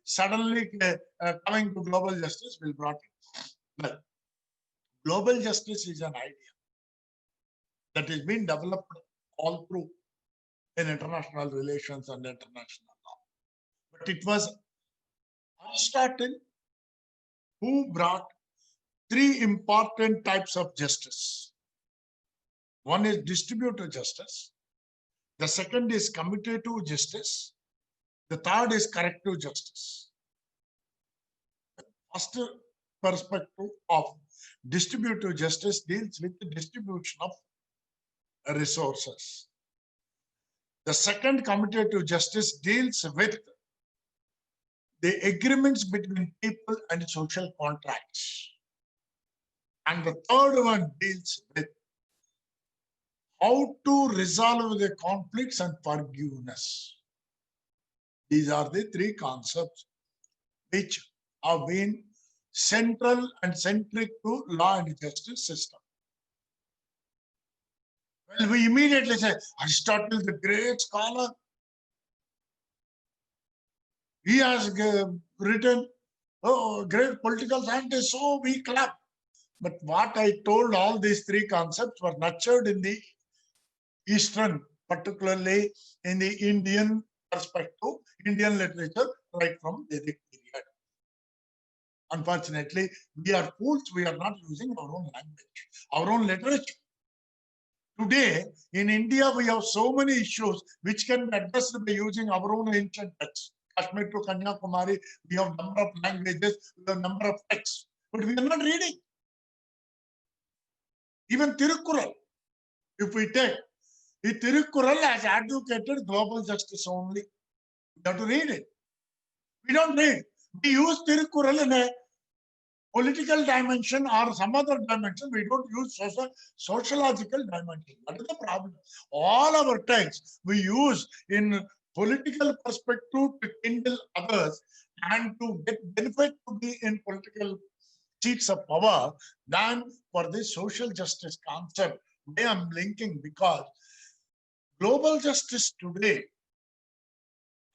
suddenly coming to global justice will brought it. Well, global justice is an idea that has been developed all through in international relations and international law. But it was Aristotle who brought three important types of justice. One is distributive justice. The second is commutative justice. The third is corrective justice. The first perspective of distributive justice deals with the distribution of resources. The second commutative justice deals with the agreements between people and social contracts. And the third one deals with how to resolve the conflicts and forgiveness. These are the three concepts which have been central and centric to law and justice system. Well, we immediately say Aristotle, the great scholar, he has written, oh, great political scientist, so we clap. But what I told, all these three concepts were nurtured in the Eastern, particularly in the Indian perspective, Indian literature, right from Vedic period. Unfortunately, we are fools, we are not using our own language, our own literature. Today, in India, we have so many issues which can be addressed by using our own ancient texts. Kashmir to Kanyakumari, we have number of languages, we have number of texts, but we are not reading. Even Tirukkural, if we take, the Tirukkural has advocated global justice only. We have to read it. We don't read. We use Tirukkural in a political dimension or some other dimension. We don't use sociological dimension. What is the problem? All our texts we use in political perspective to kindle others and to get benefit to be in political seats of power than for the social justice concept. I am linking because global justice today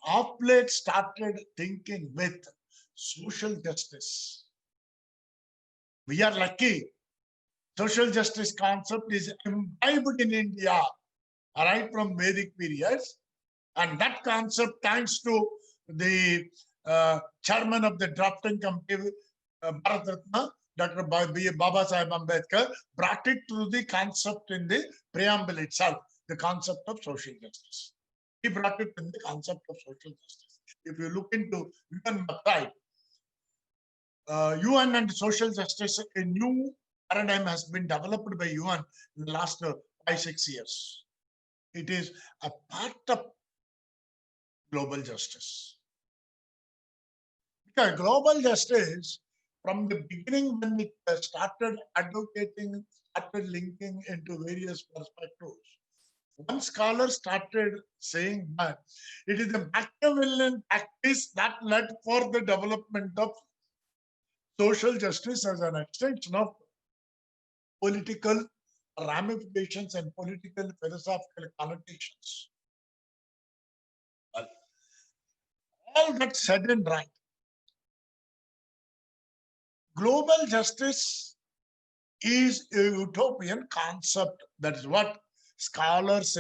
of late started thinking with social justice. We are lucky. Social justice concept is imbibed in India right from Vedic periods. And that concept, thanks to the chairman of the drafting committee, Bharat Ratna, Dr. Baba Sahib Ambedkar, brought it to the concept in the preamble itself, the concept of social justice. He brought it in the concept of social justice. If you look into Yuan McBride, UN and social justice, a new paradigm has been developed by UN in the last 5-6 years. It is a part of global justice. Because global justice, from the beginning when it started advocating, started linking into various perspectives, one scholar started saying that it is the Machiavellian practice that led for the development of social justice as an extension of political ramifications and political philosophical connotations. Well, all that said and right, global justice is a utopian concept. That is what scholars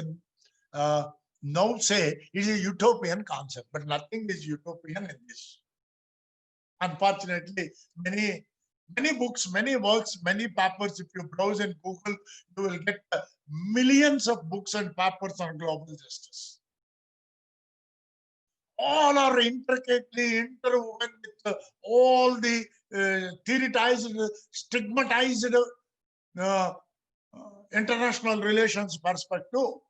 now say is a utopian concept, but nothing is utopian in this. Unfortunately, many books, many works, many papers, if you browse in Google, you will get millions of books and papers on global justice. All are intricately interwoven with all the theoretized, stigmatized international relations perspective,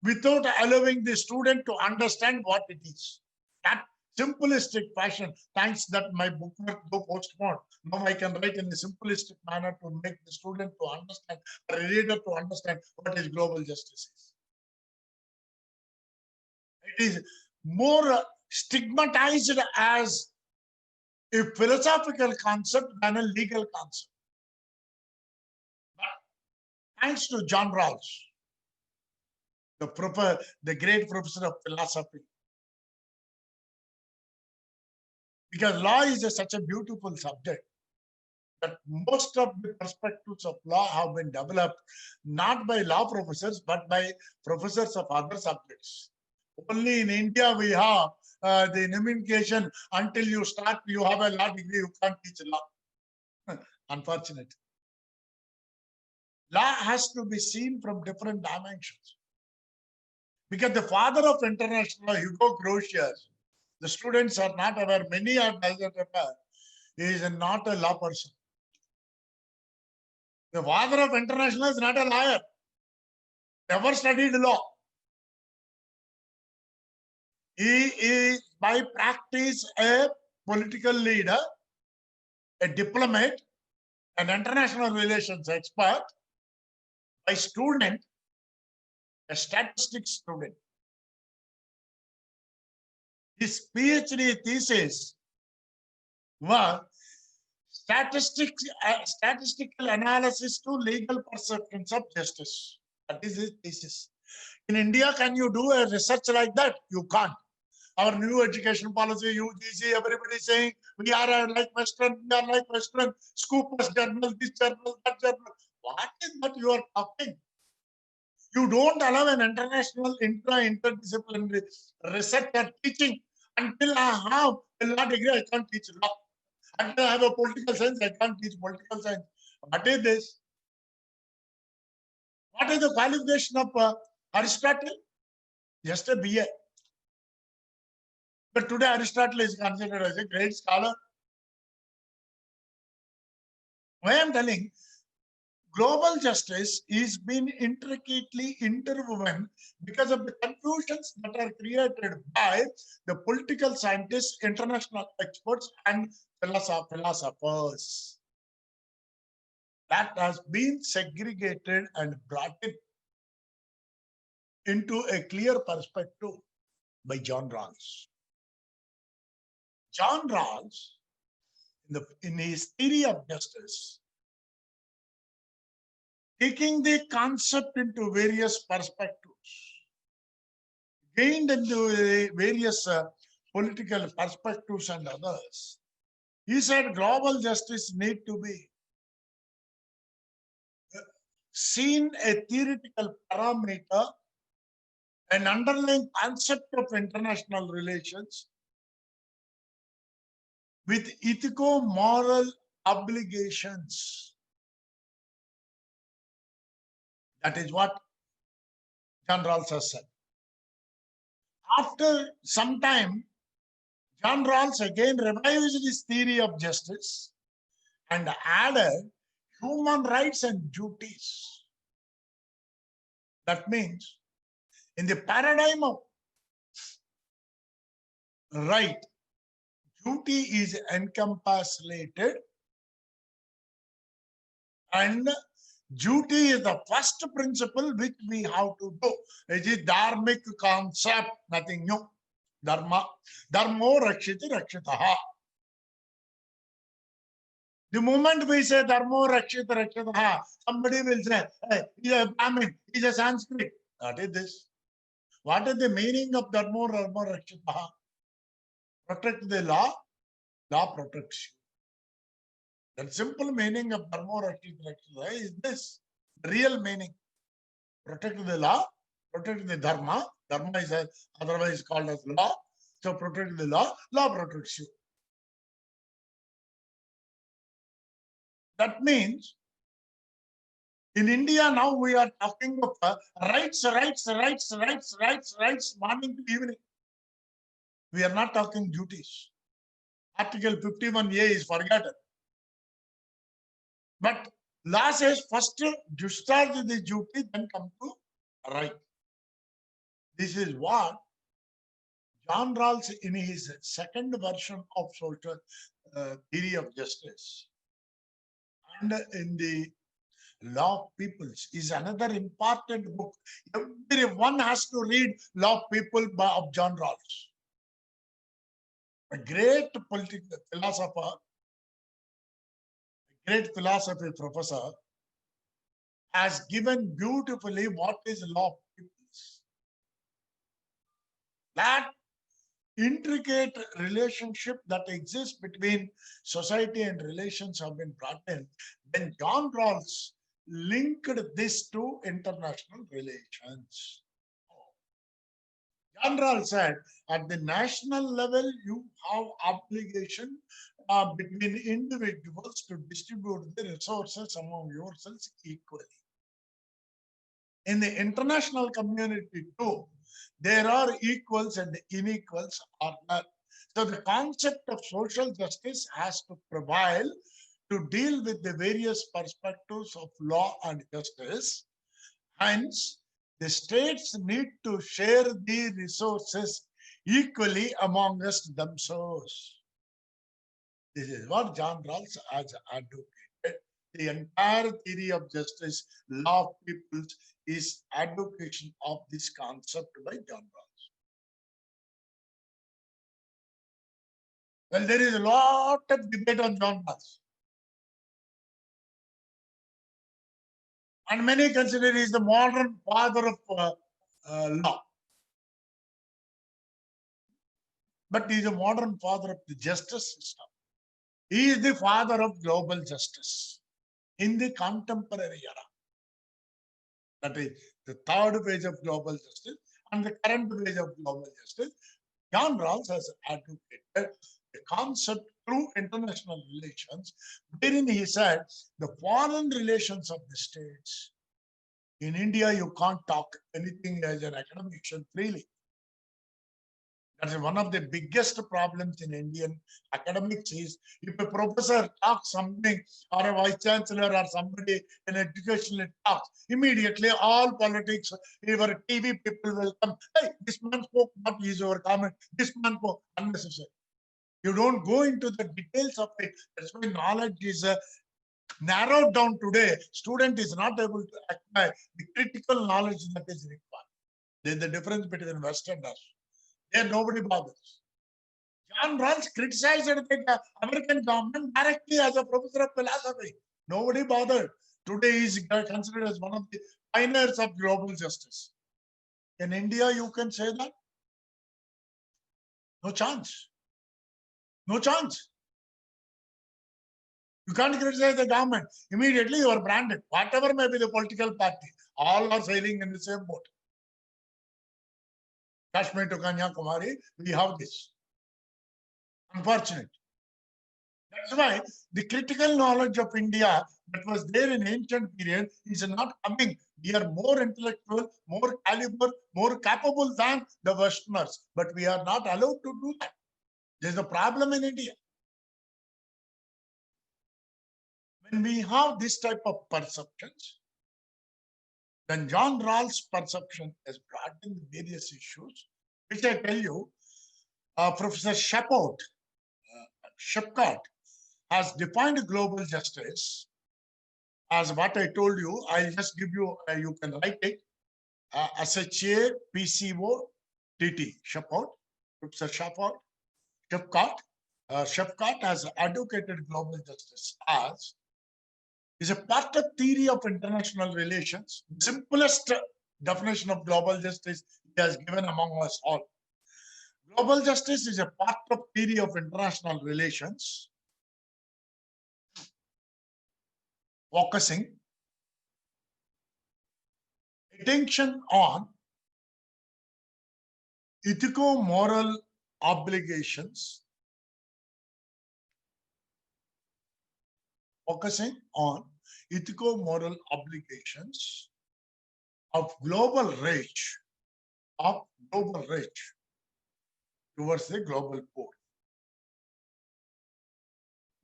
without allowing the student to understand what it is. That simplistic fashion, thanks that my bookmark though postponed, now I can write in a simplistic manner to make the student to understand, the reader to understand what is global justice is. It is more stigmatized as a philosophical concept than a legal concept. But thanks to John Rawls, the great professor of philosophy, Because law is such a beautiful subject that most of the perspectives of law have been developed not by law professors, but by professors of other subjects. Only in India we have the nomenclature, until you start, you have a law degree, you can't teach law. Unfortunate. Law has to be seen from different dimensions. Because the father of international law, Hugo Grotius, the students are not aware, many are not aware, he is not a law person. The father of international is not a lawyer, never studied law. He is by practice a political leader, a diplomat, an international relations expert, by student, a statistics student. His PhD thesis was statistical analysis to legal perceptions of justice. That is his thesis. In India, can you do a research like that? You can't. Our new education policy, UGC, everybody saying we are like Western, we are like Western, Scoopus journal, this journal, that journal. What is that you are talking? You don't allow an international interdisciplinary research and teaching. Until I have a law degree, I can't teach law. Until I have a political science, I can't teach political science. What is this? What is the qualification of Aristotle? Just a BA. But today Aristotle is considered as a great scholar. Why I am telling, global justice is being intricately interwoven because of the confusions that are created by the political scientists, international experts, and philosophers. That has been segregated and brought into a clear perspective by John Rawls. John Rawls, in his theory of justice, taking the concept into various perspectives, gained into various political perspectives and others, he said global justice need to be seen a theoretical parameter, an underlying concept of international relations with ethico-moral obligations. That is what John Rawls has said. After some time, John Rawls again revised his theory of justice and added human rights and duties. That means, in the paradigm of right, duty is encapsulated, and duty is the first principle which we have to do. It is dharmic concept, nothing new. Dharma, dharmo rakshiti rakshitaha. The moment we say dharmo rakshita rakshitaha, somebody will say, hey, he's a Brahmin, he's a Sanskrit. What is this? What is the meaning of dharmo rakshitaha? Protect the law, law protects you. The simple meaning of dharmo rakshita rakshitaha is this. The real meaning. Protect the law, protect the dharma. Dharma is otherwise called as law. So protect the law, law protects you. That means in India now we are talking of rights, morning to evening. We are not talking duties. Article 51A is forgotten. But law says first discharge the duty, then come to right. This is what John Rawls, in his second version of social theory of justice, and in the Law of Peoples, is another important book. Everyone has to read Law of People of John Rawls. A great political philosopher, a great philosophy professor, has given beautifully what is Law of Peoples. That intricate relationship that exists between society and relations have been brought in, then John Rawls linked this to international relations. John Rawls said, at the national level, you have obligation between individuals to distribute the resources among yourselves equally. In the international community too, there are equals and unequals are there. So the concept of social justice has to prevail to deal with the various perspectives of law and justice. Hence, the states need to share the resources equally amongst themselves. This is what John Rawls has advocated. The entire theory of justice, law of peoples, is advocation of this concept by John Rawls. Well, there is a lot of debate on John Rawls. And many consider he is the modern father of law. But he is a modern father of the justice system. He is the father of global justice in the contemporary era. That is the third phase of global justice and the current phase of global justice. John Rawls has advocated the concept through international relations, wherein he said the foreign relations of the states. In India, you can't talk anything as an academician freely. That is one of the biggest problems in Indian academics is if a professor talks something or a vice chancellor or somebody in education talks, immediately all politics, your TV people will come. Hey, this man spoke, what is your comment? This man spoke, unnecessary. You don't go into the details of it. That's why knowledge is narrowed down today. Student is not able to acquire the critical knowledge that is required. There's the difference between West and us. There nobody bothers. John Rawls criticized the American government directly as a professor of philosophy. Nobody bothered. Today he is considered as one of the pioneers of global justice. In India, you can say that? No chance. No chance. You can't criticize the government. Immediately you are branded. Whatever may be the political party, all are sailing in the same boat. Kashmir to Kanyakumari, we have this. Unfortunate. That's why the critical knowledge of India that was there in ancient period is not coming. We are more intellectual, more caliber, more capable than the Westerners, but we are not allowed to do that. There's a problem in India. When we have this type of perceptions, then John Rawls' perception has brought in the various issues, which I tell you, Professor Shepcott has defined global justice as what I told you. I'll just give you, you can write it, SHAPCOTT, Shepcott, Professor Shepcott has advocated global justice as is a part of theory of international relations. The simplest definition of global justice he has given among us all. Global justice is a part of theory of international relations, focusing attention on ethico-moral obligations, focusing on ethico-moral obligations of global reach, towards the global poor.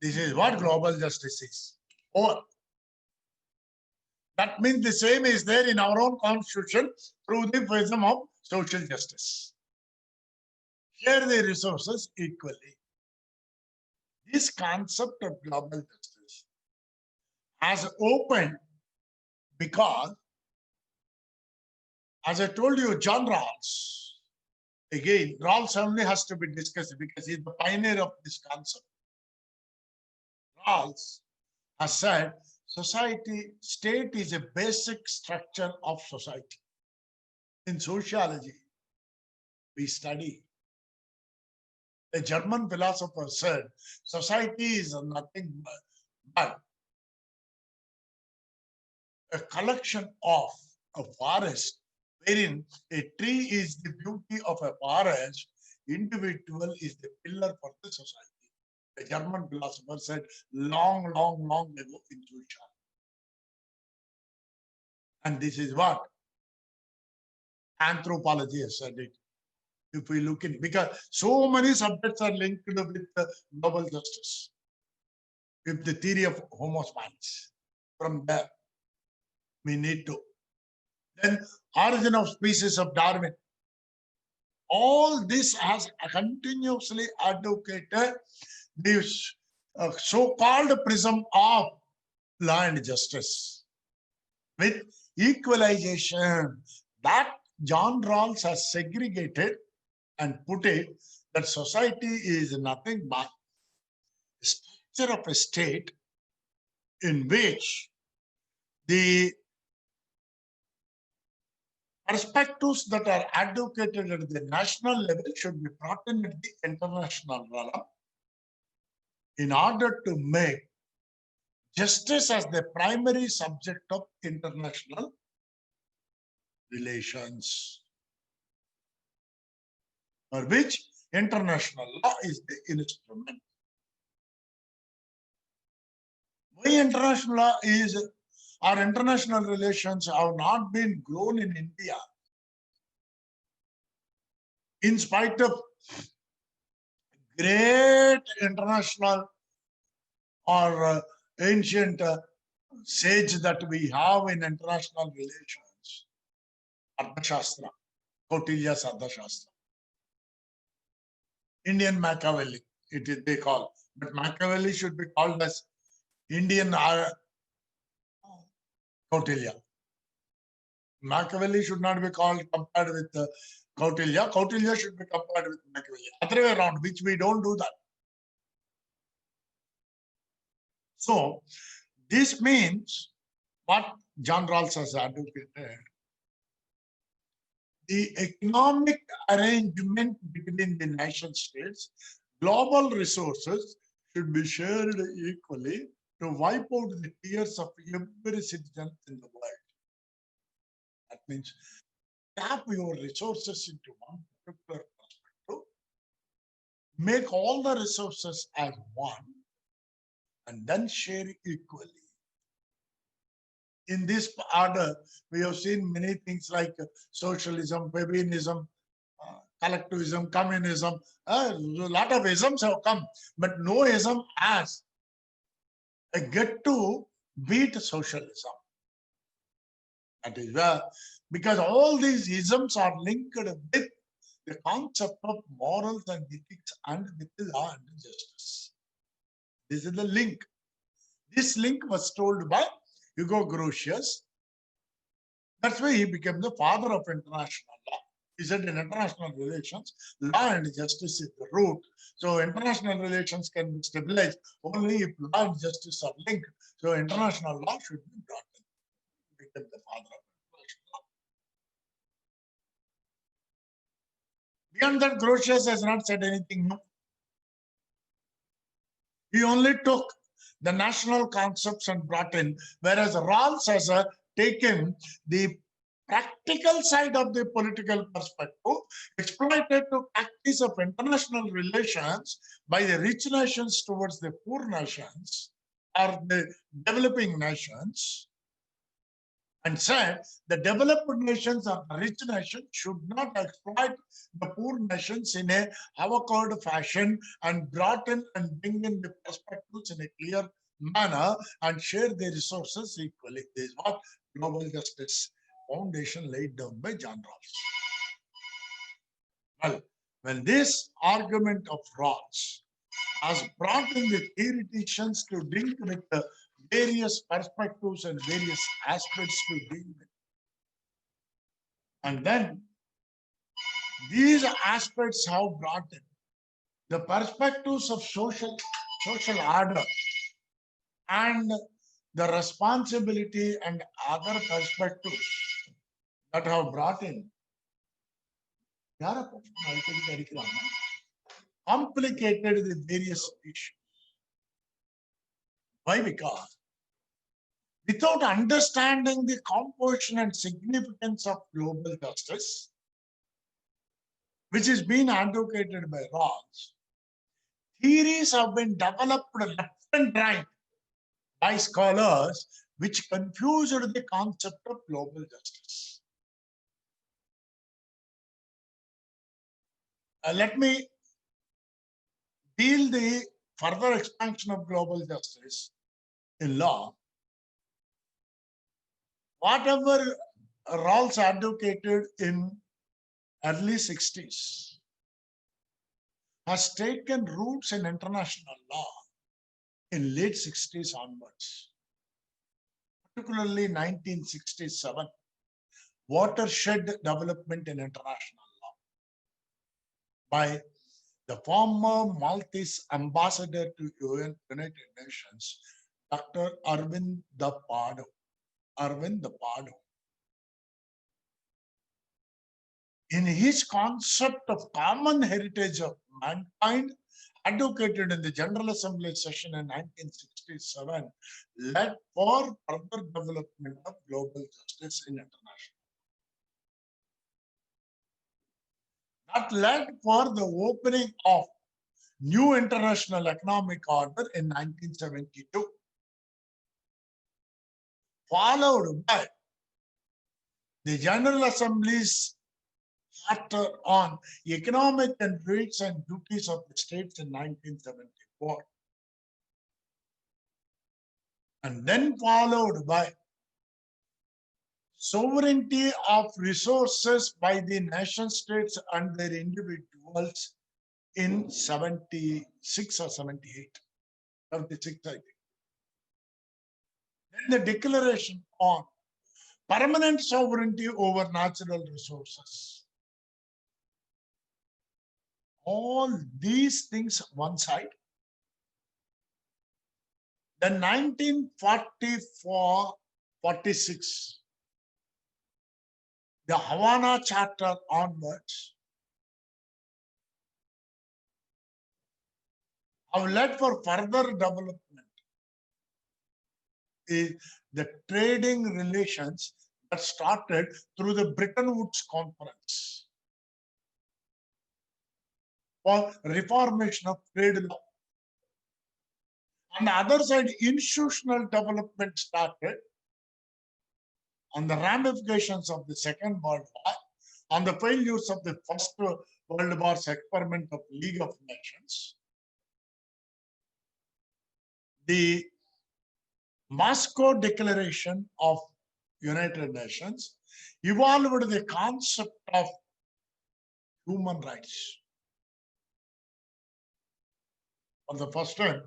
This is what global justice is. Or that means the same is there in our own constitution through the prism of social justice. Share the resources equally. This concept of global justice has opened because, as I told you, John Rawls, again, Rawls only has to be discussed because he's the pioneer of this concept. Rawls has said, state is a basic structure of society. In sociology, we study A German philosopher said, society is nothing but a collection of a forest, wherein a tree is the beauty of a forest, individual is the pillar for the society. A German philosopher said long, long, long ago in Russia. And this is what anthropology has said it. If we look in, because so many subjects are linked with global justice, with the theory of Homo sapiens. From there, we need to. Then origin of species of Darwin. All this has continuously advocated this so-called prism of law and justice with equalization that John Rawls has segregated and put it that society is nothing but a structure of a state in which the perspectives that are advocated at the national level should be brought in at the international realm in order to make justice as the primary subject of international relations, for which international law is the instrument. Why international law is, our international relations have not been grown in India in spite of great international or ancient sage that we have in international relations. Arthashastra, Kautilya's Arthashastra. Indian Machiavelli, it is they call. But Machiavelli should be called as Indian Kautilya. Machiavelli should not be called compared with Kautilya. Kautilya should be compared with Machiavelli. Other way around, which we don't do that. So this means what John Rawls has advocated. The economic arrangement between the nation states, global resources should be shared equally to wipe out the tears of every citizen in the world. That means tap your resources into one particular perspective, make all the resources as one, and then share equally. In this order, we have seen many things like socialism, Fabianism, collectivism, communism. A lot of isms have come, but no ism has a get to beat socialism. That is where, because all these isms are linked with the concept of morals and ethics and with the law and justice. This is the link. This link was told by Hugo Grotius. That's why he became the father of international law. He said in international relations, law and justice is the root. So international relations can be stabilized only if law and justice are linked. So international law should be brought in. He became the father of international law. Beyond that, Grotius has not said anything new. He only took the national concepts and brought in, whereas Rawls has taken the practical side of the political perspective, exploited the practice of international relations by the rich nations towards the poor nations or the developing nations, and said the developed nations or the rich nations should not exploit the poor nations in a avocado fashion and brought in and bring in the perspectives in a clear manner and share the resources equally. This is what global justice foundation laid down by John Rawls. Well, when this argument of Rawls has brought in the theoreticians to deal with the various perspectives and various aspects to deal with. And then these aspects have brought in the perspectives of social order and the responsibility and other perspectives that have brought in. complicated the various issues. Why? Because without understanding the composition and significance of global justice, which is being advocated by Rawls, theories have been developed left and right by scholars which confused the concept of global justice. Let me deal the further expansion of global justice in law. Whatever Rawls advocated in early 60s has taken roots in international law in late 60s onwards, particularly 1967, watershed development in international law by the former Maltese ambassador to United Nations, Dr. Arvind Pardo. In his concept of common heritage of mankind, advocated in the General Assembly session in 1967, led for further development of global justice in international. That led for the opening of new international economic order in 1972, followed by the General Assembly's Charter on Economic and Rights and Duties of the States in 1974. And then followed by Sovereignty of Resources by the nation states and their individuals in 76 or 78. 76, I think. Then the Declaration on Permanent Sovereignty over Natural Resources. All these things one side. Then 1944-46, the Havana Charter onwards have led for further development in the trading relations that started through the Bretton Woods Conference for reformation of trade law. On the other side, institutional development started on the ramifications of the Second World War, on the failures of the First World War's experiment of League of Nations. The Moscow Declaration of United Nations evolved the concept of human rights. For the first time,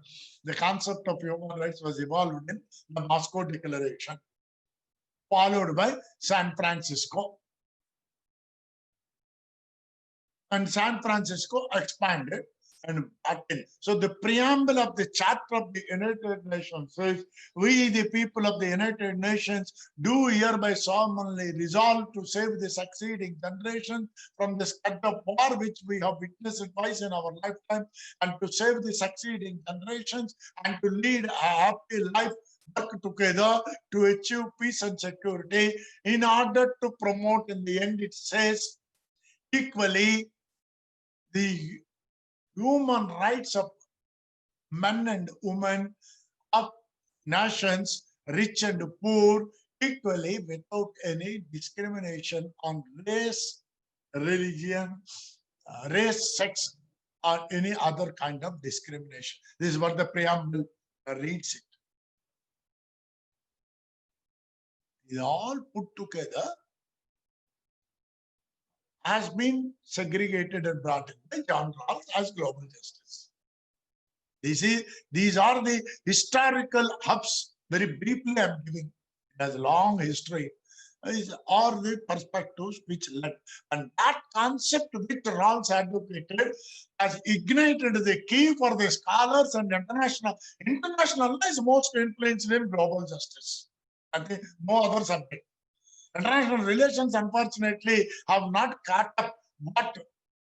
the concept of human rights was evolved in the Moscow Declaration, followed by San Francisco. And San Francisco expanded. And so the preamble of the Charter of the United Nations says, we, the people of the United Nations, do hereby solemnly resolve to save the succeeding generation from the scourge of war which we have witnessed twice in our lifetime, and to save the succeeding generations and to lead a happy life, work together to achieve peace and security in order to promote, in the end it says, equally the human rights of men and women, of nations, rich and poor, equally without any discrimination on race, religion, race, sex, or any other kind of discrimination. This is what the preamble reads it. It all put together has been segregated and brought in by John Rawls as global justice. These are the historical hubs. Very briefly, I'm giving. It has a long history. Are the perspectives which led. And that concept which Rawls advocated has ignited the key for the scholars and international. International law is most influential in global justice. Okay, no other subject. International relations, unfortunately, have not caught up what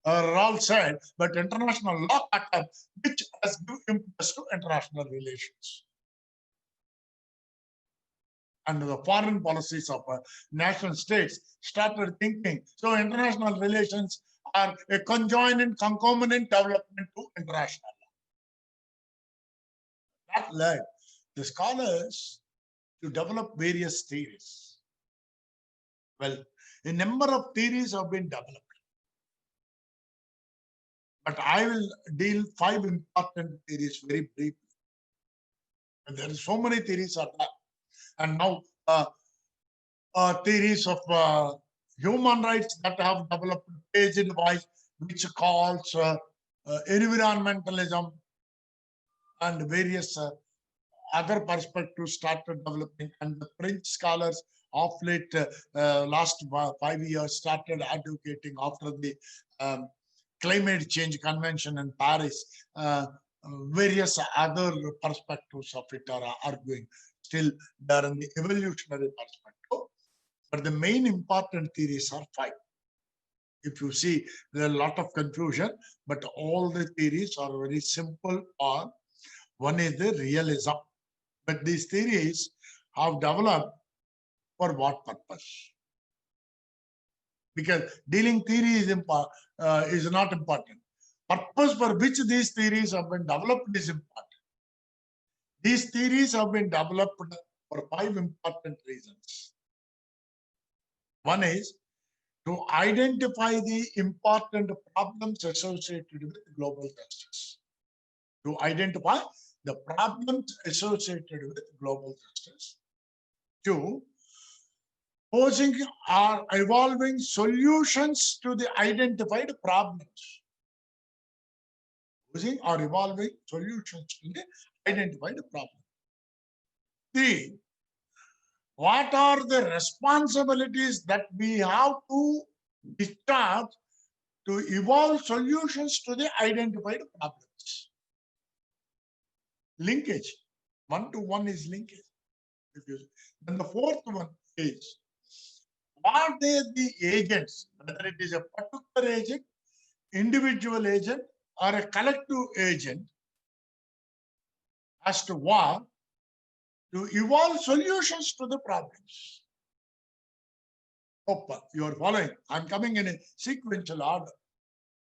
Ralph said, but international law caught up, which has given impetus to international relations. And the foreign policies of nation states started thinking, so international relations are a conjoined and concomitant development to international law. That led the scholars to develop various theories. Well, a number of theories have been developed. But I will deal 5 important theories very briefly. And there are so many theories are there. And now theories of human rights that have developed page-wise, which calls environmentalism and various other perspectives started developing. And the French scholars of late, last 5 years, started advocating after the climate change convention in Paris. Various other perspectives of it are arguing. Still, they are in the evolutionary perspective. But the main important theories are 5. If you see, there are a lot of confusion, but all the theories are very simple. One is the realism. But these theories have developed for what purpose? Because dealing theory is not important. Purpose for which these theories have been developed is important. These theories have been developed for 5 important reasons. One is to identify the important problems associated with global justice. To identify the problems associated with global justice. 2, posing or evolving solutions to the identified problems. Posing or evolving solutions to the identified problem. 3, what are the responsibilities that we have to discharge to evolve solutions to the identified problems? Linkage. 1-to-1 is linkage. Then the 4th one is, what are the agents, whether it is a particular agent, individual agent, or a collective agent, as to what to evolve solutions to the problems. Hope you are following. I'm coming in a sequential order.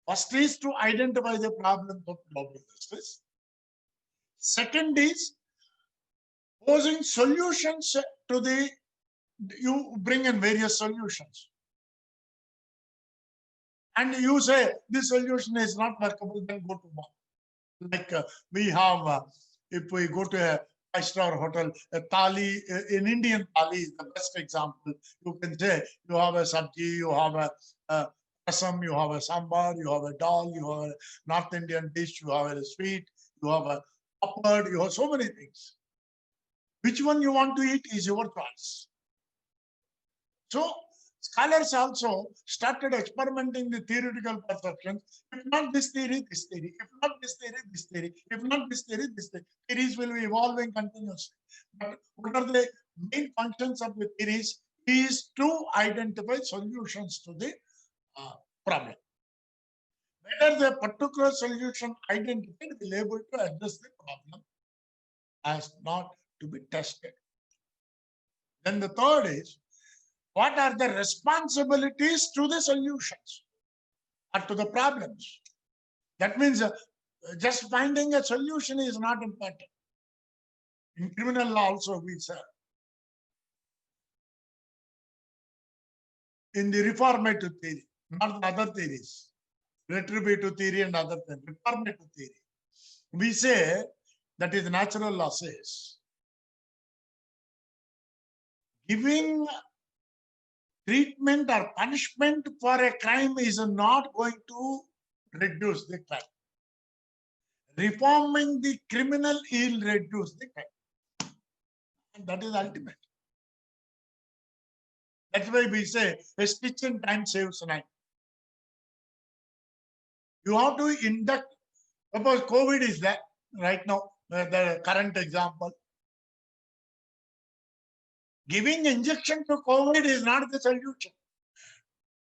First is to identify the problems of global justice. Second is posing solutions to the, you bring in various solutions. And you say this solution is not workable, then go to one. Like we have, if we go to a 5-star hotel, a thali, an Indian thali is the best example. You can say you have a sabji, you have a rasam, you have a sambar, you have a dal, you have a North Indian dish, you have a sweet, you have a papad, you have so many things. Which one you want to eat is your choice. So scholars also started experimenting the theoretical perceptions. If not this theory, this theory. If not this theory, this theory. If not this theory, this theory. Theories will be evolving continuously. But what are the main functions of the theories? Is to identify solutions to the problem. Whether the particular solution identified will be able to address the problem as not to be tested. Then the third is, what are the responsibilities to the solutions or to the problems? That means just finding a solution is not important. In criminal law also we say, in the reformative theory, not the other theories, retributive theory and other things, reformative theory, we say, that is natural law says, giving treatment or punishment for a crime is not going to reduce the crime. Reforming the criminal will reduce the crime. And that is ultimate. That's why we say a stitch in time saves 9. You have to induct, suppose COVID is there right now, the current example. Giving injection to COVID is not the solution.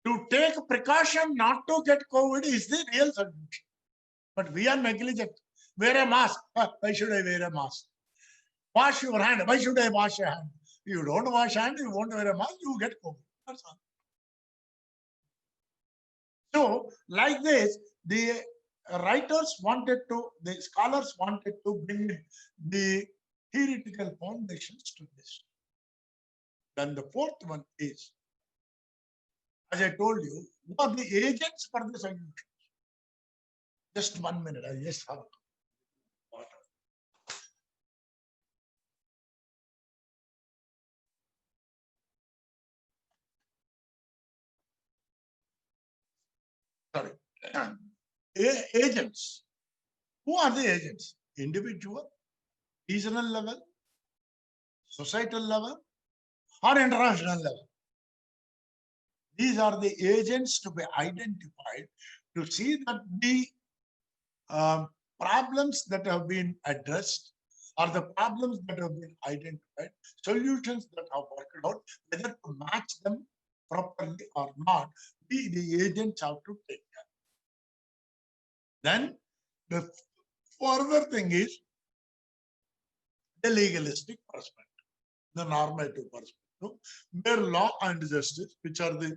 To take precaution not to get COVID is the real solution. But we are negligent. Wear a mask. Why should I wear a mask? Wash your hand. Why should I wash your hand? You don't wash hand, you won't wear a mask, you get COVID. That's all. So, like this, the scholars wanted to bring in the theoretical foundations to this. Then the fourth one is, as I told you, what are the agents for the solution? Just 1 minute, I just have water. Sorry. Agents. Who are the agents? Individual, regional level, societal level, or international level. These are the agents to be identified to see that the problems that have been addressed or the problems that have been identified, solutions that have worked out, whether to match them properly or not, the agents have to take care. Then the further thing is the legalistic perspective, the normative perspective, where law and justice, which are the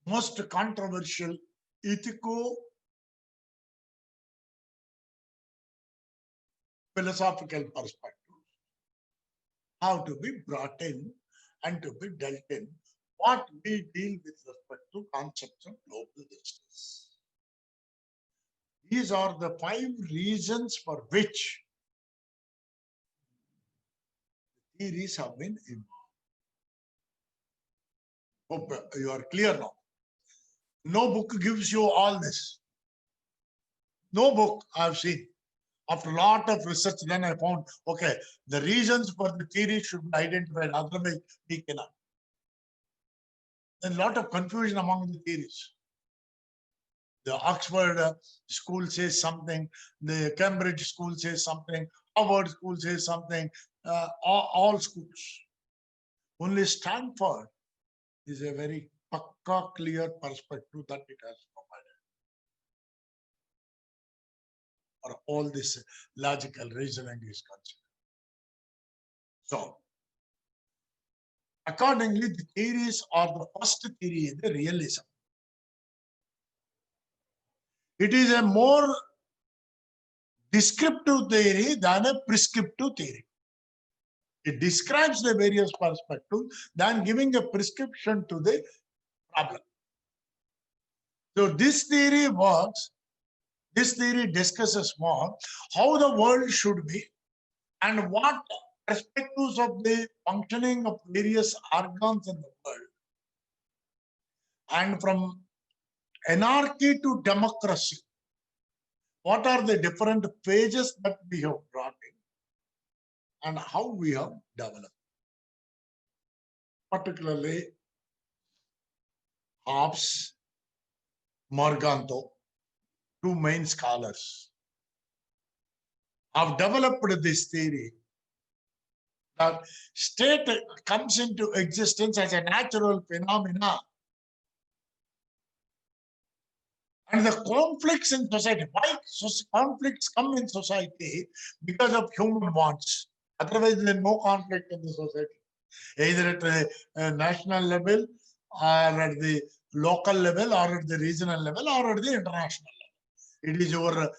most controversial ethico-philosophical perspectives, have to be brought in and to be dealt in what we deal with respect to concepts of global justice. These are the 5 reasons for which theories have been involved. Hope you are clear now. No book gives you all this. No book I've seen. After a lot of research, then I found, okay, the reasons for the theory should be identified, otherwise we cannot. There's a lot of confusion among the theories. The Oxford school says something, the Cambridge school says something, Harvard school says something, all schools. Only Stanford is a very pakka clear perspective that it has provided. Or all this logical reasoning is considered. So, accordingly, the theories are the first theory in the realism. It is a more descriptive theory than a prescriptive theory. It describes the various perspectives than giving a prescription to the problem. So this theory works, this theory discusses more how the world should be and what perspectives of the functioning of various organs in the world. And from anarchy to democracy, what are the different phases that we have brought in and how we have developed. Particularly Hobbes, Morganto, 2 main scholars, have developed this theory that state comes into existence as a natural phenomena. And the conflicts in society, why conflicts come in society? Because of human wants. Otherwise, there is no conflict in the society, either at the national level, or at the local level, or at the regional level, or at the international level. It is your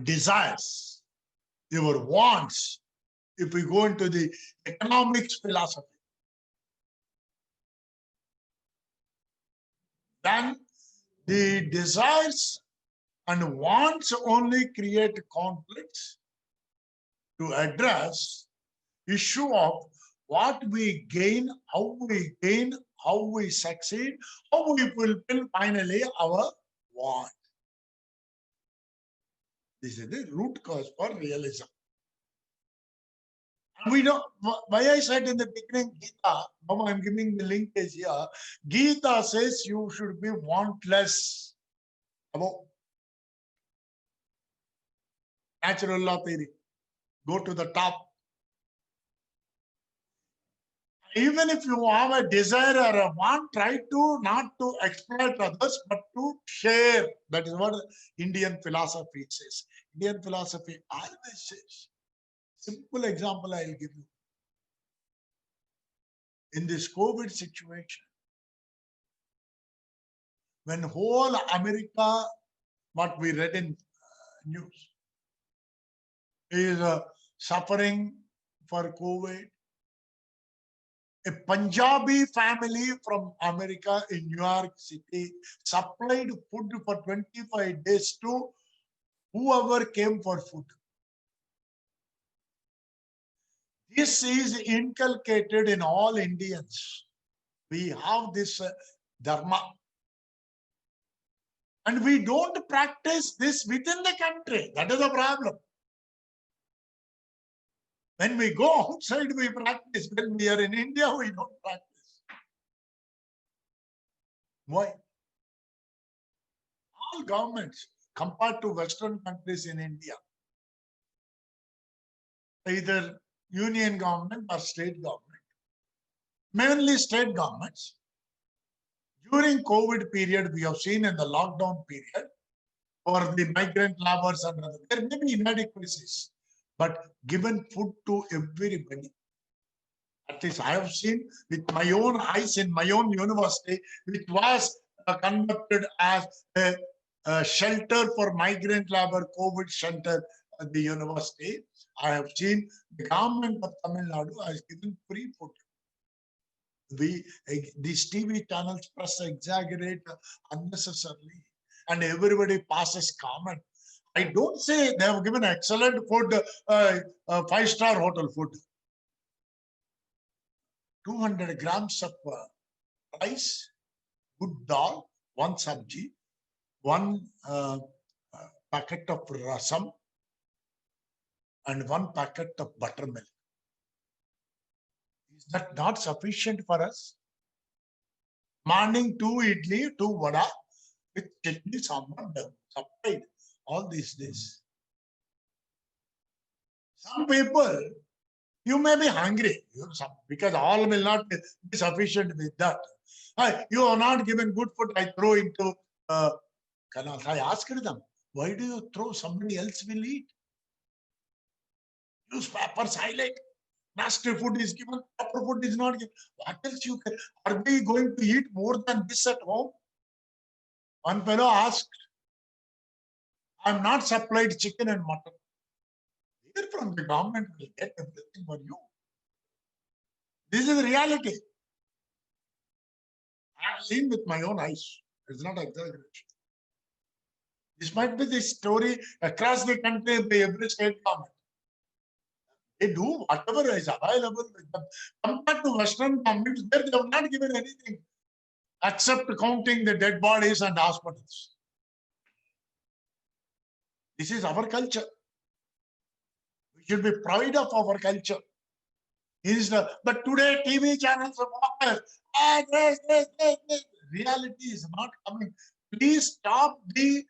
desires, your wants. If we go into the economics philosophy, then the desires and wants only create conflicts. To address issue of what we gain, how we succeed, how we fulfill finally our want. This is the root cause for realism. And we know why I said in the beginning, Gita, now I'm giving the linkage here. Gita says you should be wantless. About natural law theory. Go to the top. Even if you have a desire or a want, try to not to exploit others, but to share. That is what Indian philosophy says. Indian philosophy always says. Simple example I'll give you. In this COVID situation, when whole America, what we read in news, is suffering for COVID. A Punjabi family from America in New York City supplied food for 25 days to whoever came for food. This is inculcated in all Indians. We have this dharma. And we don't practice this within the country. That is the problem. When we go outside, we practice. When we are in India, we don't practice. Why? All governments, compared to Western countries in India, either union government or state government, mainly state governments, during COVID period, we have seen in the lockdown period, for the migrant laborers and other, there may be inadequacies, but given food to everybody. At least I have seen with my own eyes in my own university, which was conducted as a shelter for migrant labor, COVID shelter at the university. I have seen the government of Tamil Nadu has given free food. These TV channels press exaggerate unnecessarily, and everybody passes comment. I don't say they have given excellent food, 5-star hotel food. 200 grams of rice, good dal, one sabji, one packet of rasam, and one packet of buttermilk. Is that not sufficient for us? Morning 2 idli, 2 vada with chutney, sambar, supplied all these days. Some people, you may be hungry because all will not be sufficient with that. You are not given good food, I throw into canals. I asked them, why do you throw? Somebody else will eat. Newspaper silent. Nasty food is given, proper food is not given. What else you can? Are we going to eat more than this at home? One fellow asked, I'm not supplied chicken and mutton. Here from the government will get everything for you. This is the reality. I have seen with my own eyes. It's not exaggeration. This might be the story across the country by every state government. They do whatever is available with them. Compared to Western governments, they have not given anything except counting the dead bodies and hospitals. This is our culture. We should be proud of our culture. But today, TV channels are this. Reality is not coming. Please stop the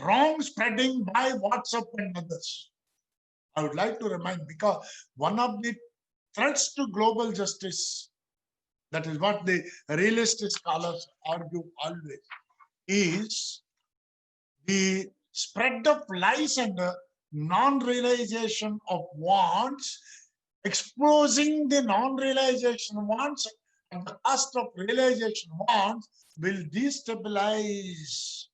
wrong spreading by WhatsApp and others. I would like to remind, because one of the threats to global justice, that is what the realist scholars argue always, is the spread of lies and non-realization of wants, exposing the non-realization wants and the cost of realization wants will destabilize.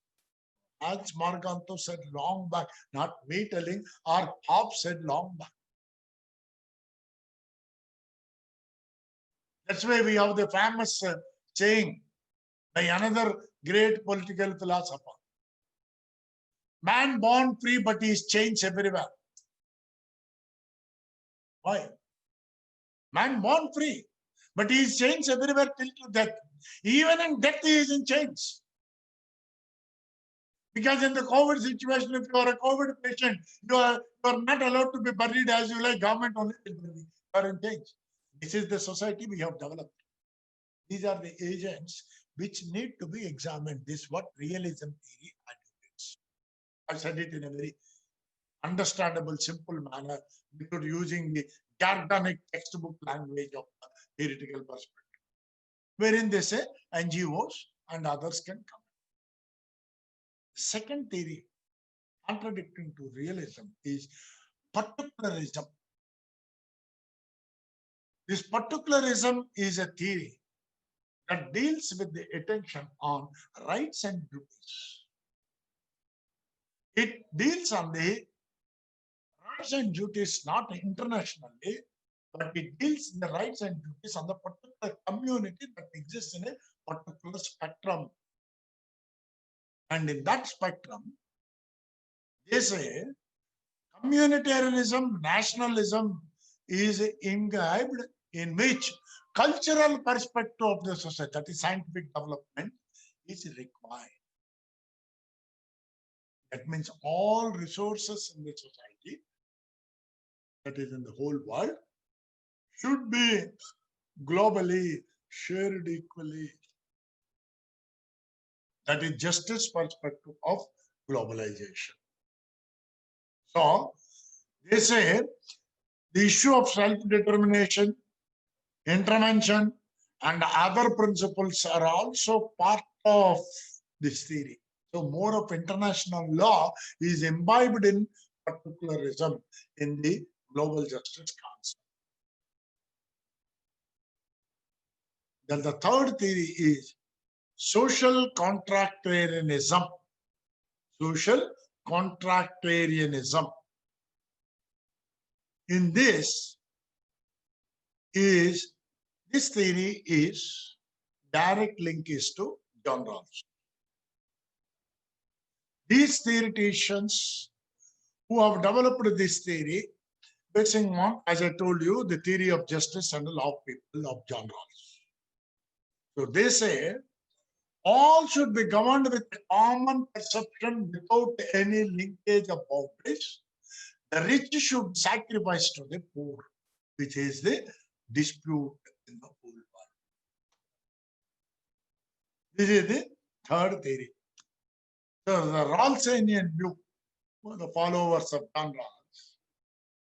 As Morganto said long back, not me telling, or Hobbes said long back. That's why we have the famous saying by another great political philosopher. Man born free, but he is changed everywhere. Why? Man born free, but he is changed everywhere till to death. Even in death, he is in chains. Because in the COVID situation, if you are a COVID patient, you are not allowed to be buried as you like. Government only will bury you. You are in chains. This is the society we have developed. These are the agents which need to be examined. This is what realism theory advocates. I said it in a very understandable, simple manner, without using the jargonic textbook language of the theoretical perspective, wherein they say NGOs and others can come. Second theory, contradicting to realism, is particularism. This particularism is a theory that deals with the attention on rights and duties. It deals on the rights and duties not internationally, but it deals in the rights and duties on the particular community that exists in a particular spectrum. And in that spectrum, they say communitarianism, nationalism is imbibed in which cultural perspective of the society, that is scientific development, is required. That means all resources in the society, that is in the whole world, should be globally shared equally. That is justice perspective of globalization. So they say the issue of self-determination, intervention, and other principles are also part of this theory. So more of international law is imbibed in particularism in the global justice concept. Then the third theory is social contractarianism. Social contractarianism. In this theory is direct link is to John Rawls. These theoreticians who have developed this theory, basing on, as I told you, the theory of justice and the law of people of John Rawls. So they say all should be governed with common perception without any linkage of boundaries. The rich should sacrifice to the poor, which is the dispute in the whole world. This is the third theory. So the Rawlsian view, the followers of John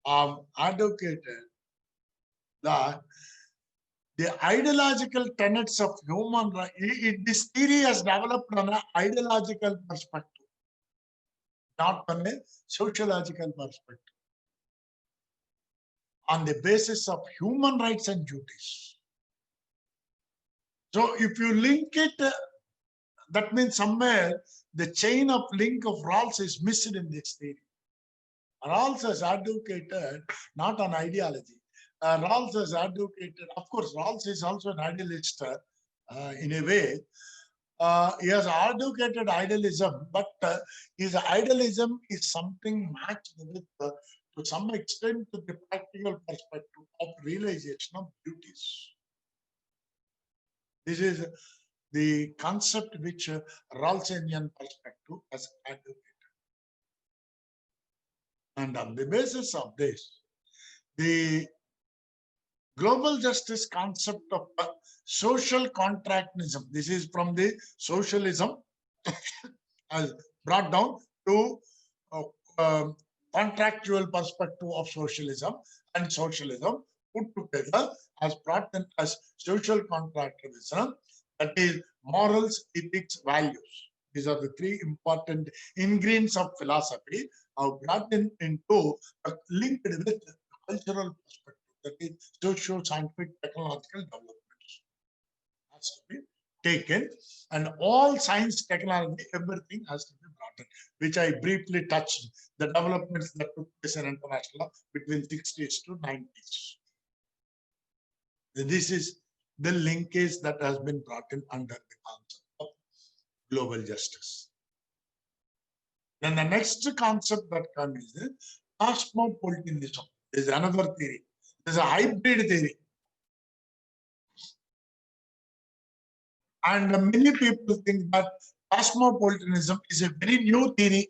Rawls, advocated that the ideological tenets of human rights, this theory has developed on an ideological perspective, not on a sociological perspective, on the basis of human rights and duties. So if you link it, that means somewhere the chain of link of Rawls is missed in this theory. Rawls has advocated not an ideology. Rawls has advocated, of course, Rawls is also an idealist in a way. He has advocated idealism, but his idealism is something matched with, to some extent, to the practical perspective of realization of duties. This is the concept which Rawlsian perspective has advocated. And on the basis of this, the global justice concept of social contractism, this is from the socialism, as brought down to contractual perspective of socialism, and socialism put together as brought in as social contractism, that is morals, ethics, values. These are the three important ingredients of philosophy brought into linked with cultural perspective, that is socio-scientific technological developments has to be taken, and all science, technology, everything has to be brought in, which I briefly touched, the developments that took place in international law between 60s to 90s. This is the linkage that has been brought in under the concept of global justice. Then the next concept that comes is cosmopolitanism. There is another theory. There is a hybrid theory. And many people think that cosmopolitanism is a very new theory.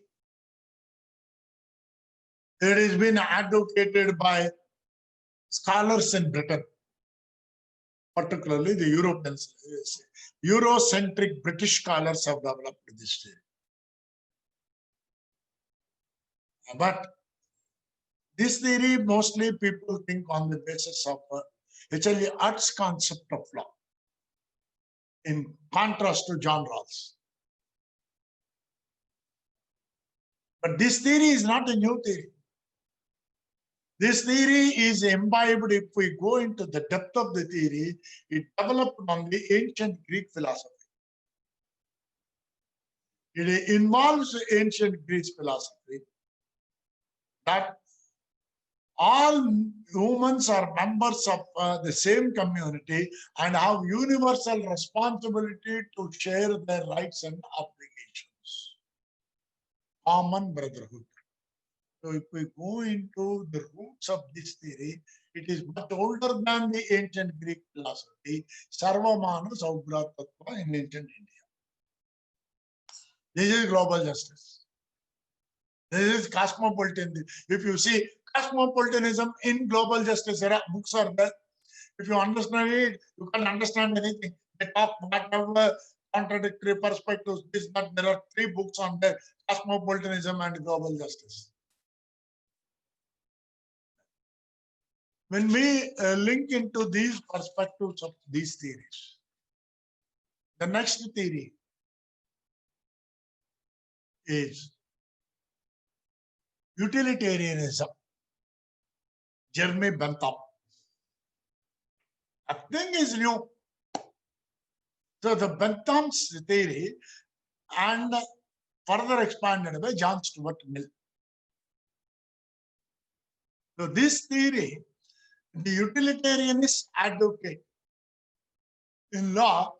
It has been advocated by scholars in Britain, particularly the Europeans. Eurocentric British scholars have developed this theory. But This theory mostly people think on the basis of H.L. Art's concept of law, in contrast to John Rawls. But this theory is not a new theory. This theory is imbibed, if we go into the depth of the theory, it developed on the ancient Greek philosophy. It involves ancient Greek philosophy that all humans are members of the same community and have universal responsibility to share their rights and obligations. Common brotherhood. So if we go into the roots of this theory, it is much older than the ancient Greek philosophy, Sarvamana Saubhratattva in ancient India. This is global justice. This is cosmopolitan. If you see cosmopolitanism in global justice era, books are there. If you understand it, you can understand anything. They talk whatever contradictory perspectives, this, that. There are 3 books on there, cosmopolitanism and global justice. When we link into these perspectives of these theories, the next theory is utilitarianism, Jeremy Bentham. Nothing is new. So the Bentham's theory and further expanded by John Stuart Mill. So this theory, the utilitarianist advocate. In law,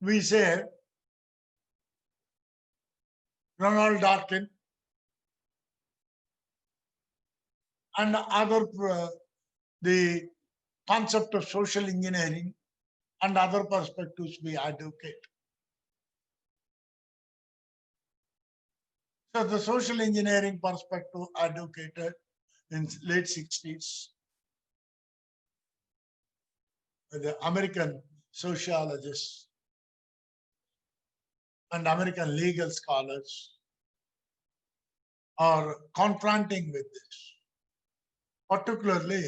we say Ronald Dworkin and other, the concept of social engineering and other perspectives we advocate. So the social engineering perspective advocated in late 60s. The American sociologists and American legal scholars are confronting with this. Particularly,